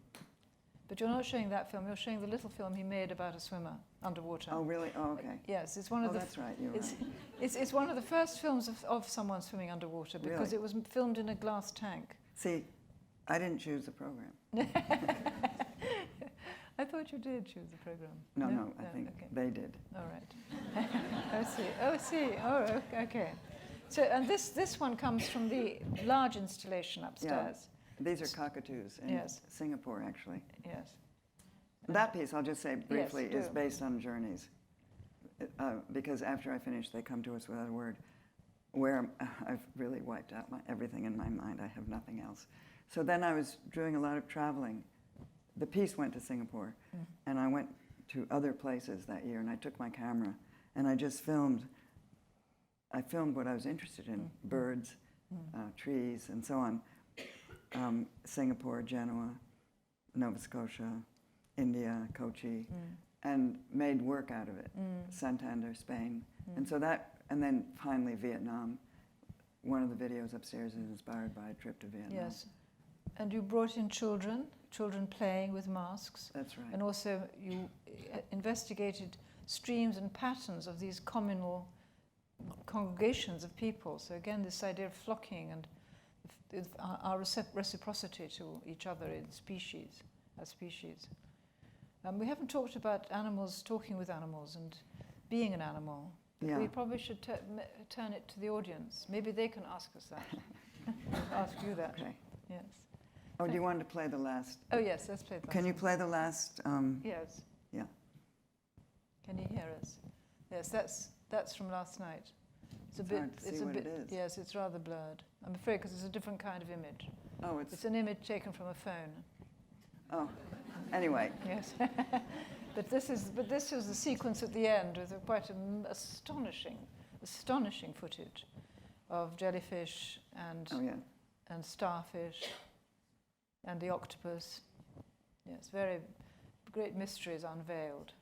But you're not showing that film. You're showing the little film he made about a swimmer underwater. Oh, really? Oh, okay. Yes, it's one of Oh, the. that's right. You're right. It's one of the first films of someone swimming underwater because Really? it was filmed in a glass tank. See, I didn't choose the program. I thought you did choose the program. No, I think okay. they did. All right. I see. Oh, okay. So, and this one comes from the large installation upstairs. These are cockatoos in Yes. Singapore, actually. Yes. That piece, I'll just say briefly, Yes, is do. based on journeys. Because after I finish, they come to us without a word, where I've really wiped out everything in my mind. I have nothing else. So then I was doing a lot of traveling. The piece went to Singapore, and I went to other places that year, and I took my camera, and I just filmed. I filmed what I was interested in, birds, trees, and so on. Singapore, Genoa, Nova Scotia, India, Kochi, and made work out of it. Santander, Spain. And so that, and then finally Vietnam. One of the videos upstairs is inspired by a trip to Vietnam. Yes. And you brought in children playing with masks. That's right. And also you investigated streams and patterns of these communal congregations of people. So again, this idea of flocking and our reciprocity to each other in species, as species. We haven't talked about animals talking with animals and being an animal. Yeah. We probably should turn it to the audience. Maybe they can ask us that. Ask you that. Okay. Yes. Oh, do you want to play the last? Oh yes, let's play the last Can you one. play the last? Yes. Yeah. Can you hear us? Yes, that's from last night. It's a bit. hard to It's see a what bit. it is. Yes, it's rather blurred. I'm afraid because it's a different kind of image. Oh, It's an image taken from a phone. Oh, anyway. Yes. But this is the sequence at the end with quite an astonishing footage of jellyfish and Oh, yeah. and starfish and the octopus. Yes, very great mysteries unveiled.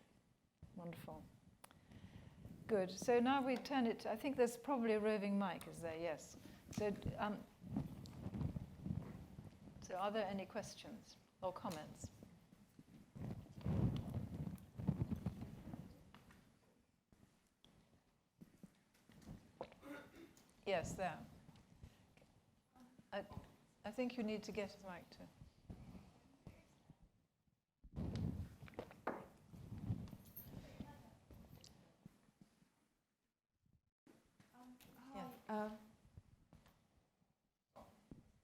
Wonderful. Good. So now we turn it. I think there's probably a roving mic, is there? Yes. So, so are there any questions or comments? Yes, there. I think you need to get a mic too.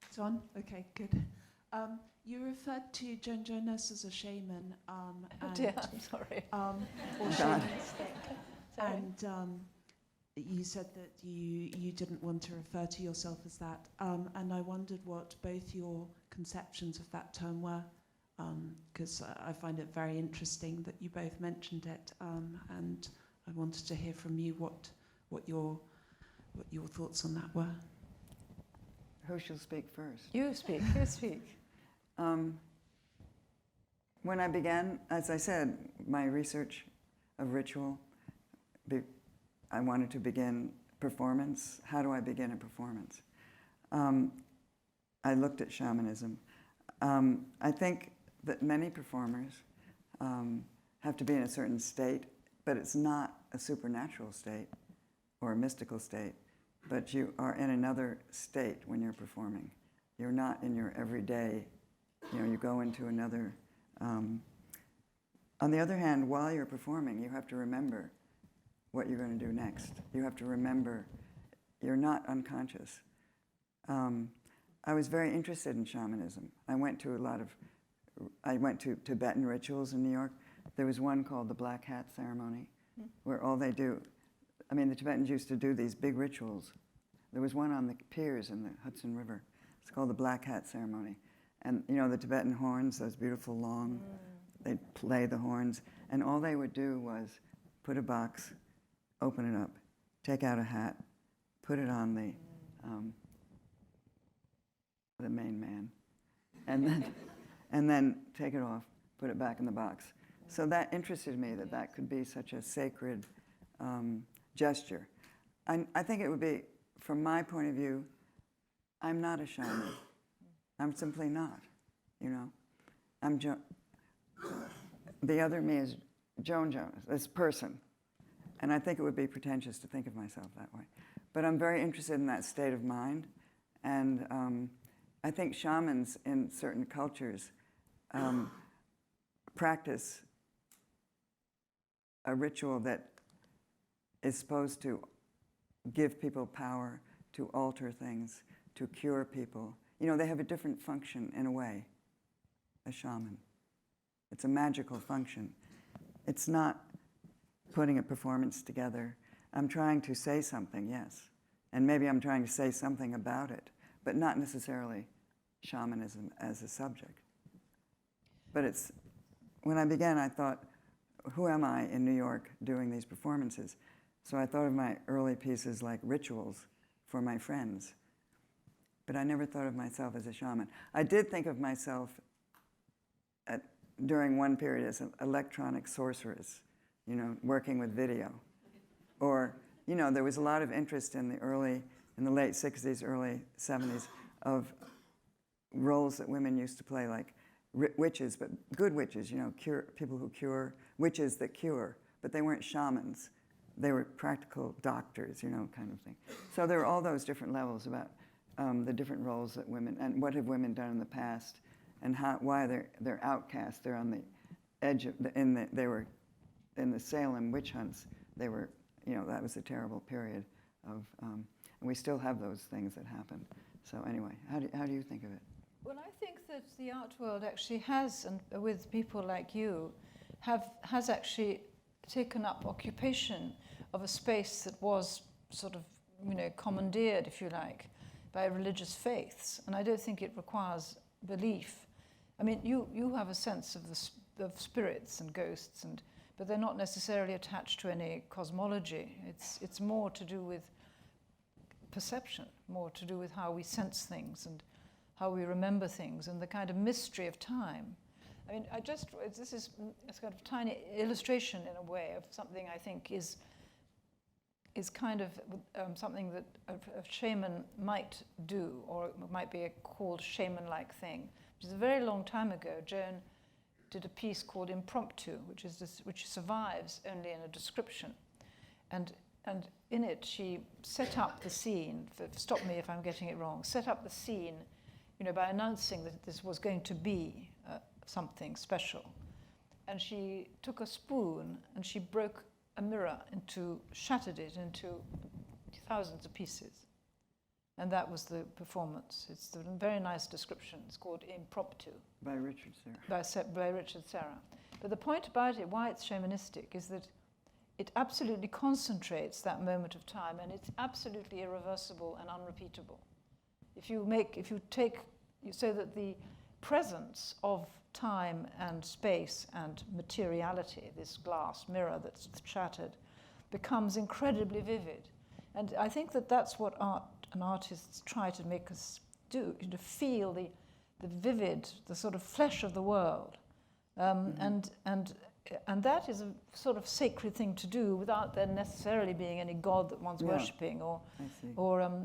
It's on? Okay, good. You referred to Joan Jonas as a shaman. Oh dear, I'm sorry. Or God. Sorry. and you said that you didn't want to refer to yourself as that. And I wondered what both your conceptions of that term were, because I find it very interesting that you both mentioned it. And I wanted to hear from you what your thoughts on that were. Who shall speak first? You speak, you speak. When I began, as I said, my research of ritual, I wanted to begin performance. How do I begin a performance? I looked at shamanism. I think that many performers have to be in a certain state, but it's not a supernatural state or a mystical state, but you are in another state when you're performing. You're not in your everyday, you go into another. On the other hand, while you're performing, you have to remember what you're going to do next. You have to remember you're not unconscious. I was very interested in shamanism. I went to Tibetan rituals in New York. There was one called the Black Hat Ceremony, where all they do, the Tibetans used to do these big rituals. There was one on the piers in the Hudson River. It's called the Black Hat Ceremony. And the Tibetan horns, those beautiful long, they'd play the horns. And all they would do was put a box, open it up, take out a hat, put it on the main man, and then take it off, put it back in the box. So that interested me, that could be such a sacred gesture. I think it would be, from my point of view, I'm not a shaman. I'm simply not, the other me is Joan Jonas, this person. And I think it would be pretentious to think of myself that way. But I'm very interested in that state of mind. And I think shamans in certain cultures practice a ritual that is supposed to give people power, to alter things, to cure people. You know, they have a different function in a way, a shaman. It's a magical function. It's not putting a performance together. I'm trying to say something, yes. And maybe I'm trying to say something about it, but not necessarily shamanism as a subject. But it's, when I began, I thought, who am I in New York doing these performances? So I thought of my early pieces like rituals for my friends. But I never thought of myself as a shaman. I did think of myself during one period as an electronic sorceress, you know, working with video. Or, you know, there was a lot of interest in the late 60s, early 70s, of roles that women used to play, like witches, but good witches, you know, people who cure, witches that cure, but they weren't shamans. They were practical doctors, you know, kind of thing. So there are all those different levels about the different roles that women, and what have women done in the past, and why they're outcast. They're on the edge of they were in the Salem witch hunts. They were, you know, that was a terrible period of, and we still have those things that happen. So anyway, how do you think of it? Well, I think that the art world actually has, and with people like you, has actually taken up occupation of a space that was sort of, you know, commandeered, if you like, by religious faiths. And I don't think it requires belief. I mean, you have a sense of spirits and ghosts, but they're not necessarily attached to any cosmology. It's more to do with perception, more to do with how we sense things and how we remember things and the kind of mystery of time. I mean, this is a kind of tiny illustration in a way of something I think is kind of something that a shaman might do, or it might be a called shaman-like thing. Which is a very long time ago, Joan did a piece called Impromptu, which survives only in a description. And in it, she set up the scene, stop me if I'm getting it wrong, set up the scene, you know, by announcing that this was going to be something special. And she took a spoon and she broke a mirror shattered it into thousands of pieces. And that was the performance. It's a very nice description. It's called Impromptu. By Richard Serra. By Richard Serra. But the point about it, why it's shamanistic, is that it absolutely concentrates that moment of time, and it's absolutely irreversible and unrepeatable. So that the presence of time and space and materiality, this glass mirror that's shattered, becomes incredibly vivid. And I think that that's what art and artists try to make us do, to feel the vivid, the sort of flesh of the world. And that is a sort of sacred thing to do without there necessarily being any god that one's worshipping, or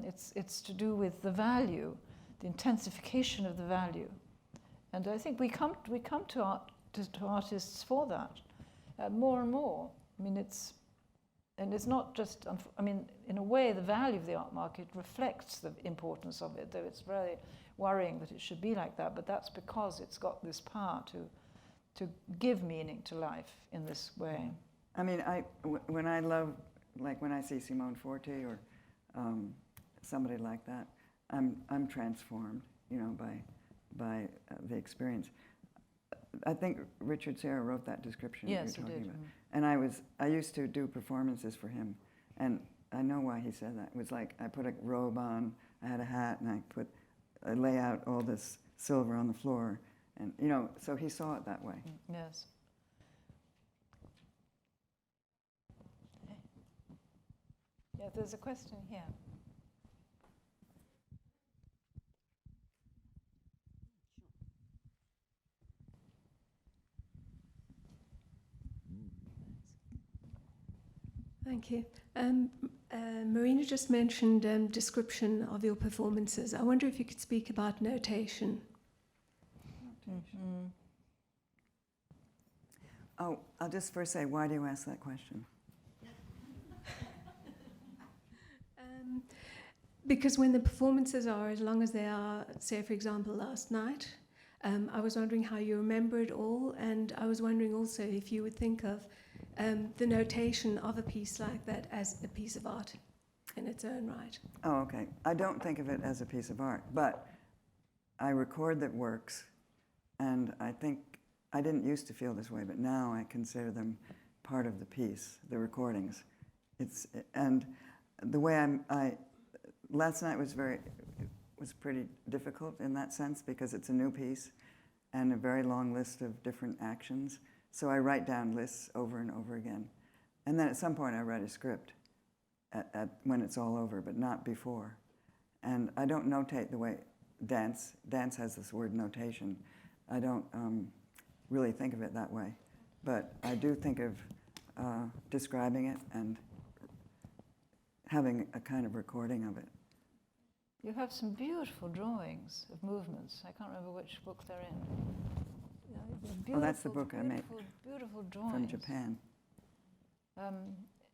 it's to do with the value, the intensification of the value. And I think we come to artists for that more and more. I mean, it's not just, I mean, in a way, the value of the art market reflects the importance of it, though it's very worrying that it should be like that, but that's because it's got this power to give meaning to life in this way. I mean, when I see Simone Forti or somebody like that, I'm transformed, you know, by the experience. I think Richard Serra wrote that description that you're talking about. And I used to do performances for him, and I know why he said that. It was like I put a robe on, I had a hat, and I lay out all this silver on the floor, and you know, so he saw it that way. Yes. Yeah, there's a question here. Thank you. Marina just mentioned description of your performances. I wonder if you could speak about notation. Oh, I'll just first say, why do you ask that question? Because when the performances are as long as they are, say for example last night, I was wondering how you remember it all, and I was wondering also if you would think of the notation of a piece like that as a piece of art in its own right. Oh, okay. I don't think of it as a piece of art, but I record the works, and I think I didn't used to feel this way, but now I consider them part of the piece, the recordings. And the way last night was pretty difficult in that sense because it's a new piece and a very long list of different actions. So I write down lists over and over again. And then at some point I write a script when it's all over, but not before. And I don't notate the way dance has this word notation. I don't really think of it that way. But I do think of describing it and having a kind of recording of it. You have some beautiful drawings of movements. I can't remember which book they're in. Oh, that's the book I made. Beautiful drawings. From Japan.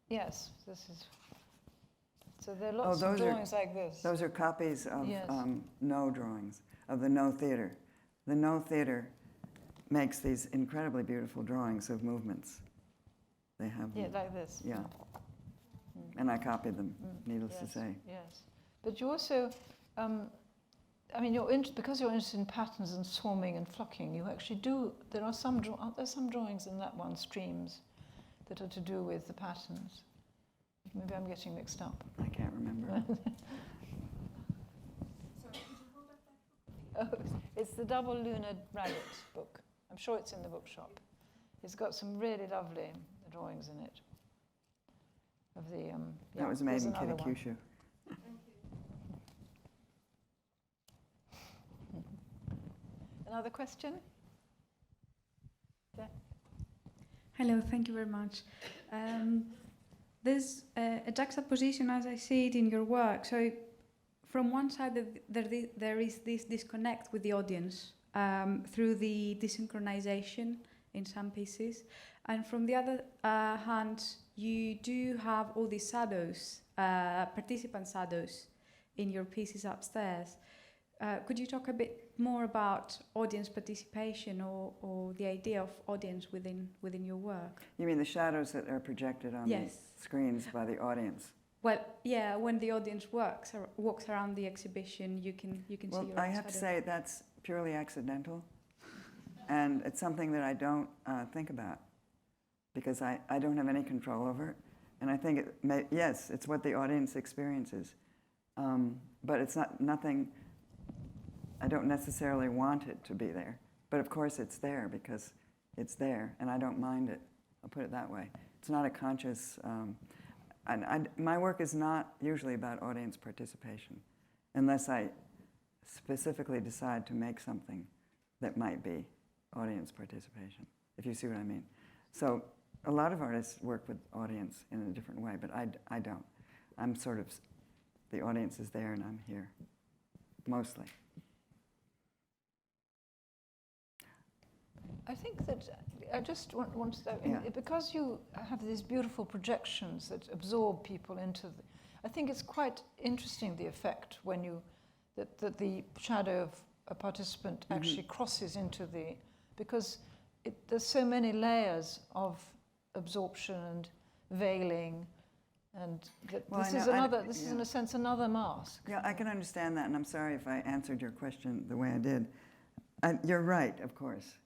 Yes, this is... So there are lots of drawings like this. Those are copies of Yes. No drawings, of the No Theater. The No Theater makes these incredibly beautiful drawings of movements. They have them. Yeah, like this. Yeah. And I copied them, needless to say. Yes. But you also, I mean, because you're interested in patterns and swarming and flocking, you actually do, aren't there some drawings in that one, streams, that are to do with the patterns? Maybe I'm getting mixed up. I can't remember. Oh, it's the Double Lunar Rabbit book. I'm sure it's in the bookshop. It's got some really lovely drawings in it. Of the, That was made there's in another one. Kitakyushu. Another question? Yeah. Hello, thank you very much. There's a juxtaposition as I see it in your work. So from one side, there is this disconnect with the audience through the desynchronization in some pieces. And from the other hand, you do have all these shadows, participant shadows in your pieces upstairs. Could you talk a bit more about audience participation or the idea of audience within your work? You mean the shadows that are projected on the screens by the audience? Well, yeah, when the audience walks around the exhibition, you can see your own I have to say that's purely accidental, and it's something that I don't think about because I don't have any control over it, and I think yes, it's what the audience experiences, but it's nothing. I don't necessarily want it to be there, but of course it's there because it's there, and I don't mind it. I'll put it that way. It's not a conscious. My work is not usually about audience participation, unless I specifically decide to make something that might be audience participation, if you see what I mean. So a lot of artists work with audience in a different way, but I don't. I'm sort of, the audience is there and I'm here, mostly. I think that I just want to, because you have these beautiful projections that absorb people into I think it's quite interesting, the effect when that the shadow of a participant actually crosses into because there's so many layers of absorption and veiling, and this is in a sense another mask. Yeah, I can understand that, and I'm sorry if I answered your question the way I did. You're right, of course.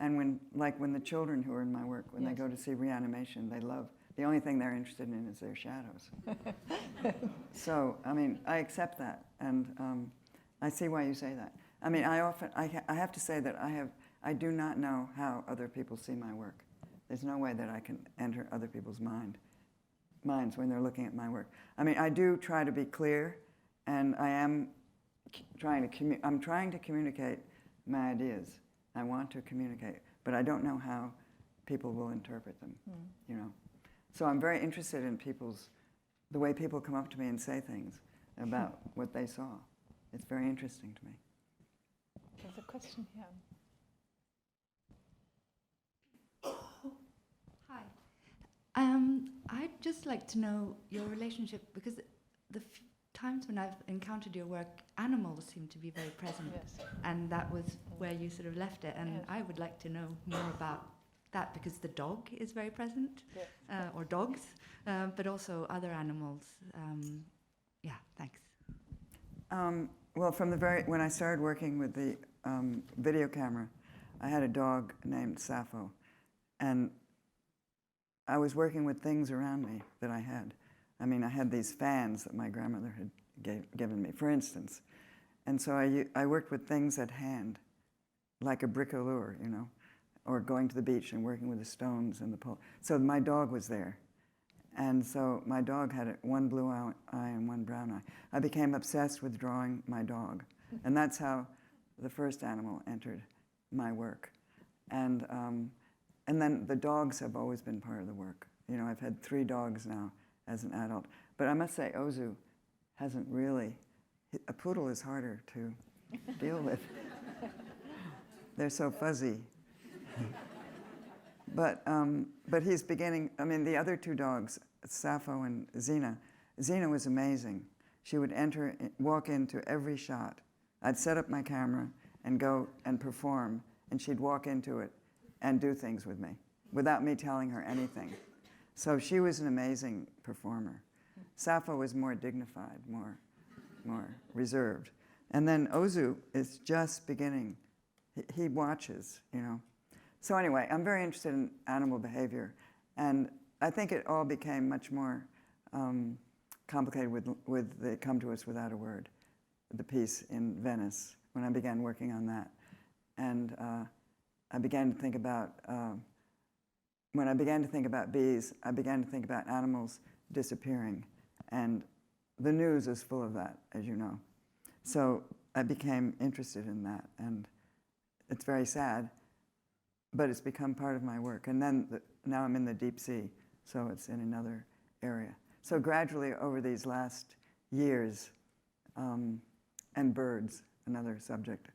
And when the children who are in my work, when they go to see Reanimation, they love, the only thing they're interested in is their shadows. So, I mean, I accept that, and I see why you say that. I mean, I have to say that I do not know how other people see my work. There's no way that I can enter other people's minds when they're looking at my work. I mean, I do try to be clear, and I am trying to communicate my ideas. I want to communicate, but I don't know how people will interpret them, you know. So I'm very interested in the way people come up to me and say things about what they saw. It's very interesting to me. There's a question here. I'd just like to know your relationship, because the times when I've encountered your work, animals seem to be very present. Yes. And that was where you sort of left it. And Yes. I would like to know more about that, because the dog is very present, Yes. or dogs, but also other animals. Yeah, thanks. Well, when I started working with the video camera, I had a dog named Sappho, and I was working with things around me that I had. I mean, I had these fans that my grandmother had given me, for instance. And so I worked with things at hand, like a bricoleur, you know, or going to the beach and working with the stones and the pole. So my dog was there. And so my dog had one blue eye and one brown eye. I became obsessed with drawing my dog. And that's how the first animal entered my work. And then the dogs have always been part of the work. You know, I've had 3 dogs now as an adult. But I must say, Ozu hasn't really, a poodle is harder to deal with. They're so fuzzy. But he's beginning, I mean, the other 2 dogs, Sappho and Xena. Xena was amazing. She would walk into every shot. I'd set up my camera and go and perform, and she'd walk into it and do things with me without me telling her anything. So she was an amazing performer. Sappho was more dignified, more reserved. And then Ozu is just beginning. He watches, you know. So anyway, I'm very interested in animal behavior, and I think it all became much more complicated with the Come to Us Without a Word, the piece in Venice, when I began working on that. And I began to think about, when I began to think about bees, I began to think about animals disappearing. And the news is full of that, as you know. So I became interested in that, and it's very sad, but it's become part of my work. And then now I'm in the deep sea, so it's in another area. So gradually over these last years, and birds, another subject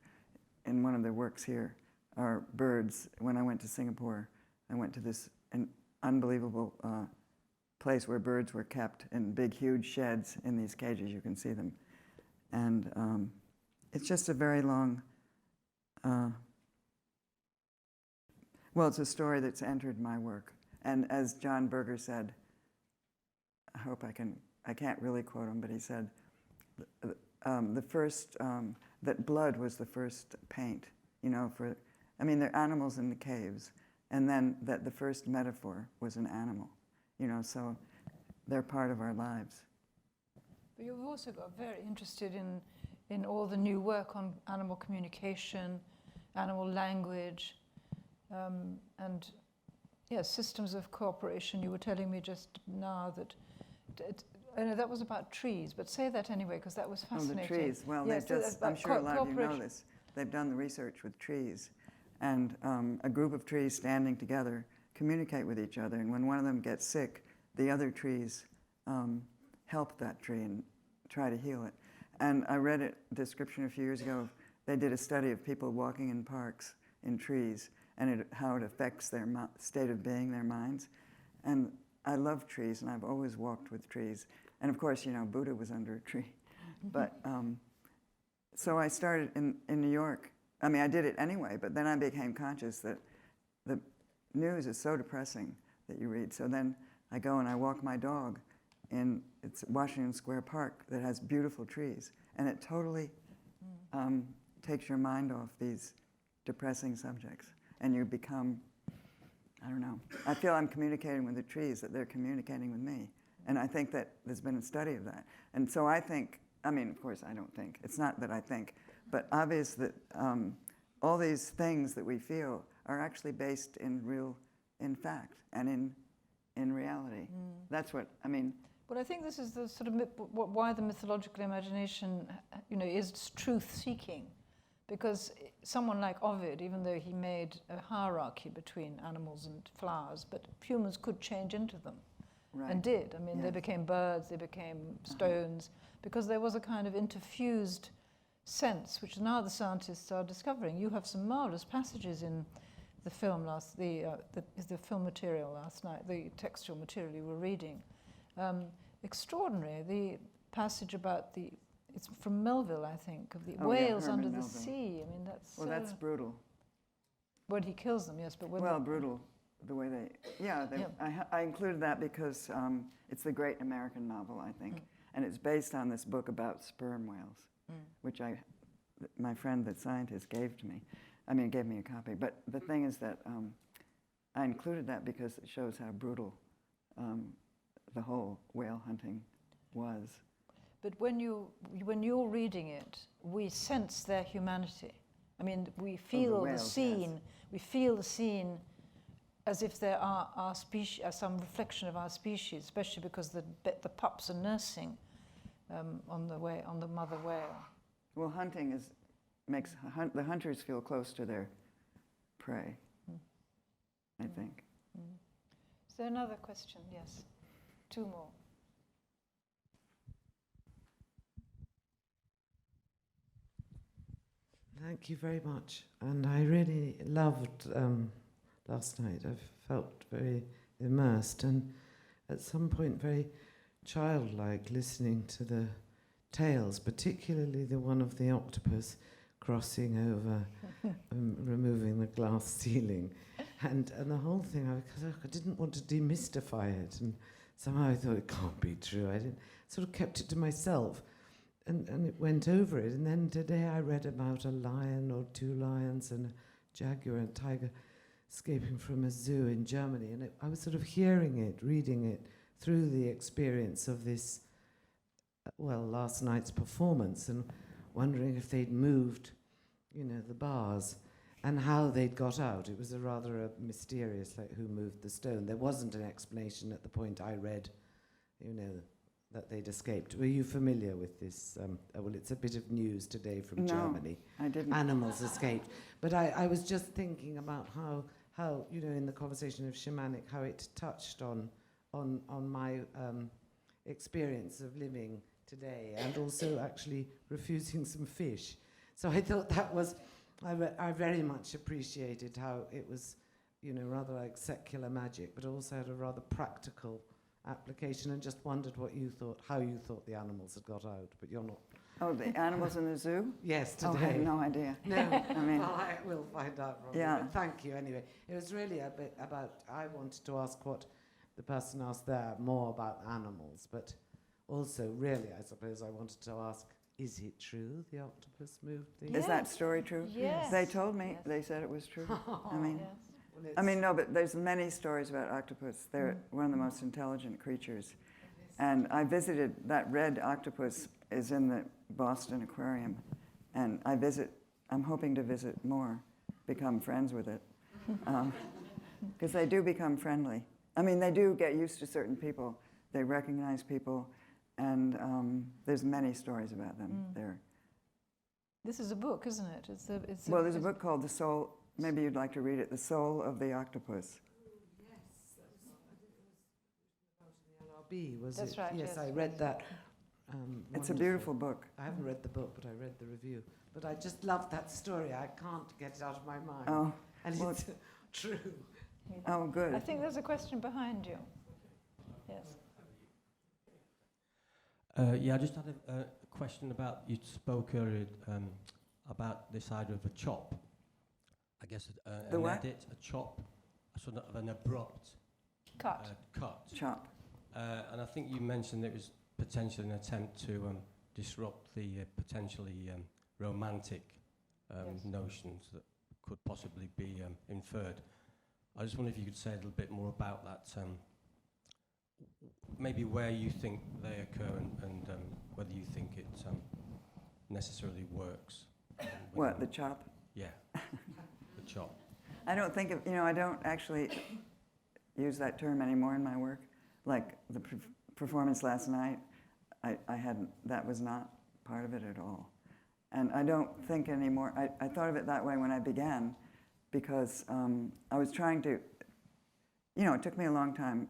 in one of the works here, are birds. When I went to Singapore, I went to this unbelievable place where birds were kept in big, huge sheds in these cages. You can see them. And it's just a very long, well, it's a story that's entered my work. And as John Berger said, I can't really quote him, but he said, that blood was the first paint, you know, there are animals in the caves, and then that the first metaphor was an animal, you know, so they're part of our lives. But you've also got very interested in all the new work on animal communication, animal language, and yes, systems of cooperation. You were telling me just now that that was about trees, but say that anyway, because that was fascinating. Oh, the trees. Well, yes, I'm sure a lot of you know this. They've done the research with trees, and a group of trees standing together communicate with each other, and when one of them gets sick, the other trees help that tree and try to heal it. And I read a description a few years ago. They did a study of people walking in parks in trees, and how it affects their state of being, their minds. And I love trees, and I've always walked with trees. And of course, you know, Buddha was under a tree. But so I started in New York. I mean, I did it anyway, but then I became conscious that the news is so depressing that you read. So then I go and I walk my dog in Washington Square Park that has beautiful trees, and it totally takes your mind off these depressing subjects, and you become, I don't know, I feel I'm communicating with the trees, that they're communicating with me. And I think that there's been a study of that. And so I think, I mean, of course I don't think, it's not that I think, but obvious that all these things that we feel are actually based in fact and in reality. That's what, I mean. But I think this is the sort of why the mythological imagination, you know, is truth-seeking. Because someone like Ovid, even though he made a hierarchy between animals and flowers, but humans could change into them, Right. and did. I mean, Yes. they became birds, they became stones, because there was a kind of interfused sense, which now the scientists are discovering. You have some marvelous passages in the film the film material last night, the textual material you were reading. Extraordinary, the passage about it's from Melville, I think, of the whales Herman under the Melville. sea. I mean, that's... Well, that's brutal. When he kills them, yes, but when... Well, brutal, the way I included that because it's the great American novel, I think. And it's based on this book about sperm whales, which my friend, the scientist, gave me a copy. But the thing is that I included that because it shows how brutal the whole whale hunting was. But when you're reading it, we sense their humanity. I mean, we feel the scene. Yes. We feel the scene as if there are our species, some reflection of our species, especially because the pups are nursing on the mother whale. Well, hunting makes the hunters feel close to their prey, I think. Is there another question? Yes. Two more. Thank you very much. And I really loved last night. I felt very immersed and at some point very childlike listening to the tales, particularly the one of the octopus crossing over, removing the glass ceiling. And the whole thing, because I didn't want to demystify it. And somehow I thought it can't be true. I sort of kept it to myself. And it went over it. And then today I read about a lion or two lions and a jaguar and tiger escaping from a zoo in Germany. And I was sort of hearing it, reading it through the experience of this, last night's performance and wondering if they'd moved, the bars and how they'd got out. It was rather mysterious, like who moved the stone. There wasn't an explanation at the point I read, that they'd escaped. Were you familiar with this? It's a bit of news today from Germany. I didn't. Animals escaped. But I was just thinking about how in the conversation of shamanic, how it touched on my experience of living today and also actually refusing some fish. So I thought that was, I very much appreciated how it was, rather like secular magic, but also had a rather practical application, and just wondered how you thought the animals had got out, but you're not. Oh, the animals in the zoo? Yes, today. Oh, I have no idea. No, I will find out from you. But thank you anyway. It was really a bit about, I wanted to ask what the person asked there, more about animals, but also really, I suppose I wanted to ask, is it true the octopus moved the... Is that story true? Yes. They told me, they said it was true. No, but there's many stories about octopus. They're one of the most intelligent creatures. And I visited, that red octopus is in the Boston Aquarium. And I'm hoping to visit more, become friends with it. Because they do become friendly. They do get used to certain people. They recognize people. And there's many stories about them there. This is a book, isn't it? There's a book called The Soul. Maybe you'd like to read it. The Soul of the Octopus. LRB, was That's it? right. Yes, I read that. It's a beautiful book. I haven't read the book, but I read the review. But I just loved that story. I can't get it out of my mind. Oh, and it's true. Oh, good. I think there's a question behind you. Yes. I just had a question about, you spoke earlier about this idea of a chop. I guess an edit, a chop, a sort of an abrupt cut. Chop. And I think you mentioned it was potentially an attempt to disrupt the potentially romantic notions that could possibly be inferred. I just wonder if you could say a little bit more about that, maybe where you think they occur and whether you think it necessarily works. What, the chop? Yeah, the chop. I don't think of, I don't actually use that term anymore in my work. Like the performance last night, that was not part of it at all. And I don't think anymore, I thought of it that way when I began, because I was trying to, it took me a long time.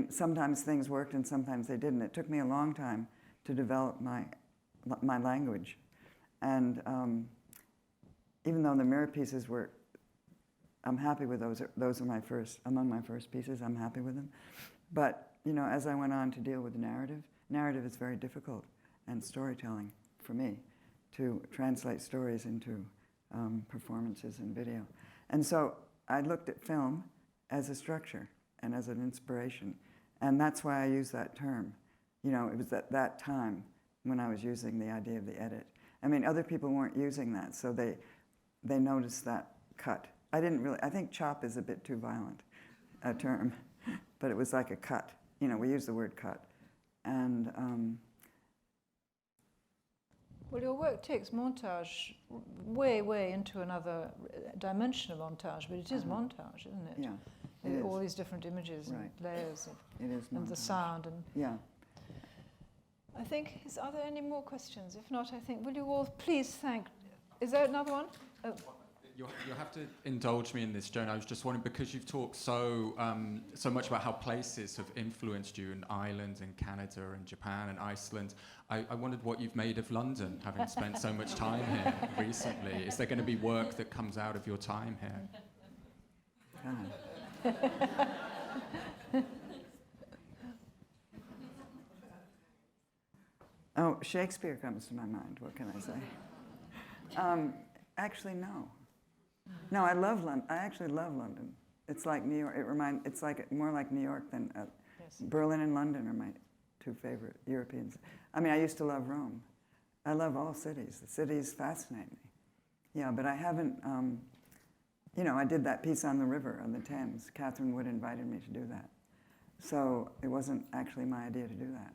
Sometimes things worked and sometimes they didn't. It took me a long time to develop my language. And even though the mirror pieces were, I'm happy with those. Those are among my first pieces. I'm happy with them. But, you know, as I went on to deal with narrative is very difficult, and storytelling for me, to translate stories into performances and video. And so I looked at film as a structure and as an inspiration. And that's why I use that term. You know, it was at that time when I was using the idea of the edit. I mean, other people weren't using that, so they noticed that cut. I think chop is a bit too violent a term, but it was like a cut. You know, we use the word cut. And well, your work takes montage way into another dimension of montage, but it is montage, isn't it? Yeah. With all these different images and layers it is and the montage. sound. And Yeah. I think, are there any more questions? If not, I think, will you all please thank, is there another one? Oh. You'll have to indulge me in this, Joan. I was just wondering, because you've talked so much about how places have influenced you in Ireland and Canada and Japan and Iceland. I wondered what you've made of London, having spent so much time here recently. Is there going to be work that comes out of your time here? Oh, Shakespeare comes to my mind. What can I say? Actually, no. No, I love London. I actually love London. It's like New York. It's like more like New York than Berlin and London are my two favorite Europeans. I mean, I used to love Rome. I love all cities. The cities fascinate me. Yeah, but I haven't. You know, I did that piece on the river, on the Thames. Catherine Wood invited me to do that, so it wasn't actually my idea to do that.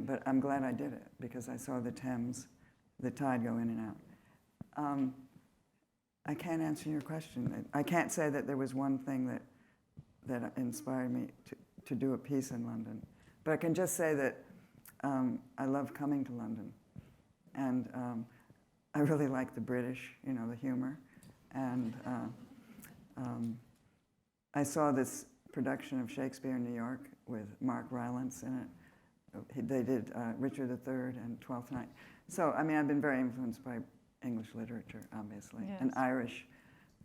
But I'm glad I did it because I saw the Thames, the tide go in and out. I can't answer your question. I can't say that there was one thing that inspired me to do a piece in London. But I can just say that I love coming to London. And I really like the British, you know, the humor. And I saw this production of Shakespeare in New York with Mark Rylance in it. They did Richard III and Twelfth Night. So, I mean, I've been very influenced by English literature, obviously, and Irish.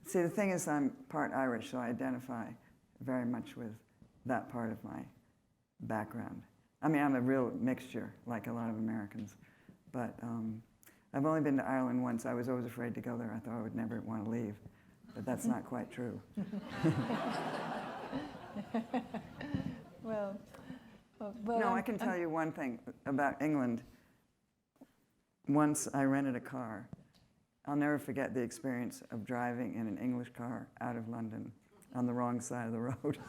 See, the thing is, I'm part Irish, so I identify very much with that part of my background. I mean, I'm a real mixture, like a lot of Americans. But I've only been to Ireland once. I was always afraid to go there. I thought I would never want to leave. But that's not quite true. Well, no, I can tell you one thing about England. Once I rented a car. I'll never forget the experience of driving in an English car out of London on the wrong side of the road.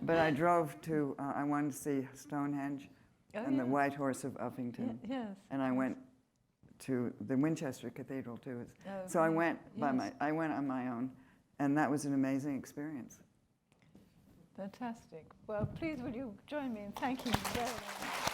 But I drove to, I wanted to see Stonehenge and the White Horse of Uffington. And I went to the Winchester Cathedral too. So I went I went on my own, and that was an amazing experience. Fantastic. Well, please will you join me in thanking you very much.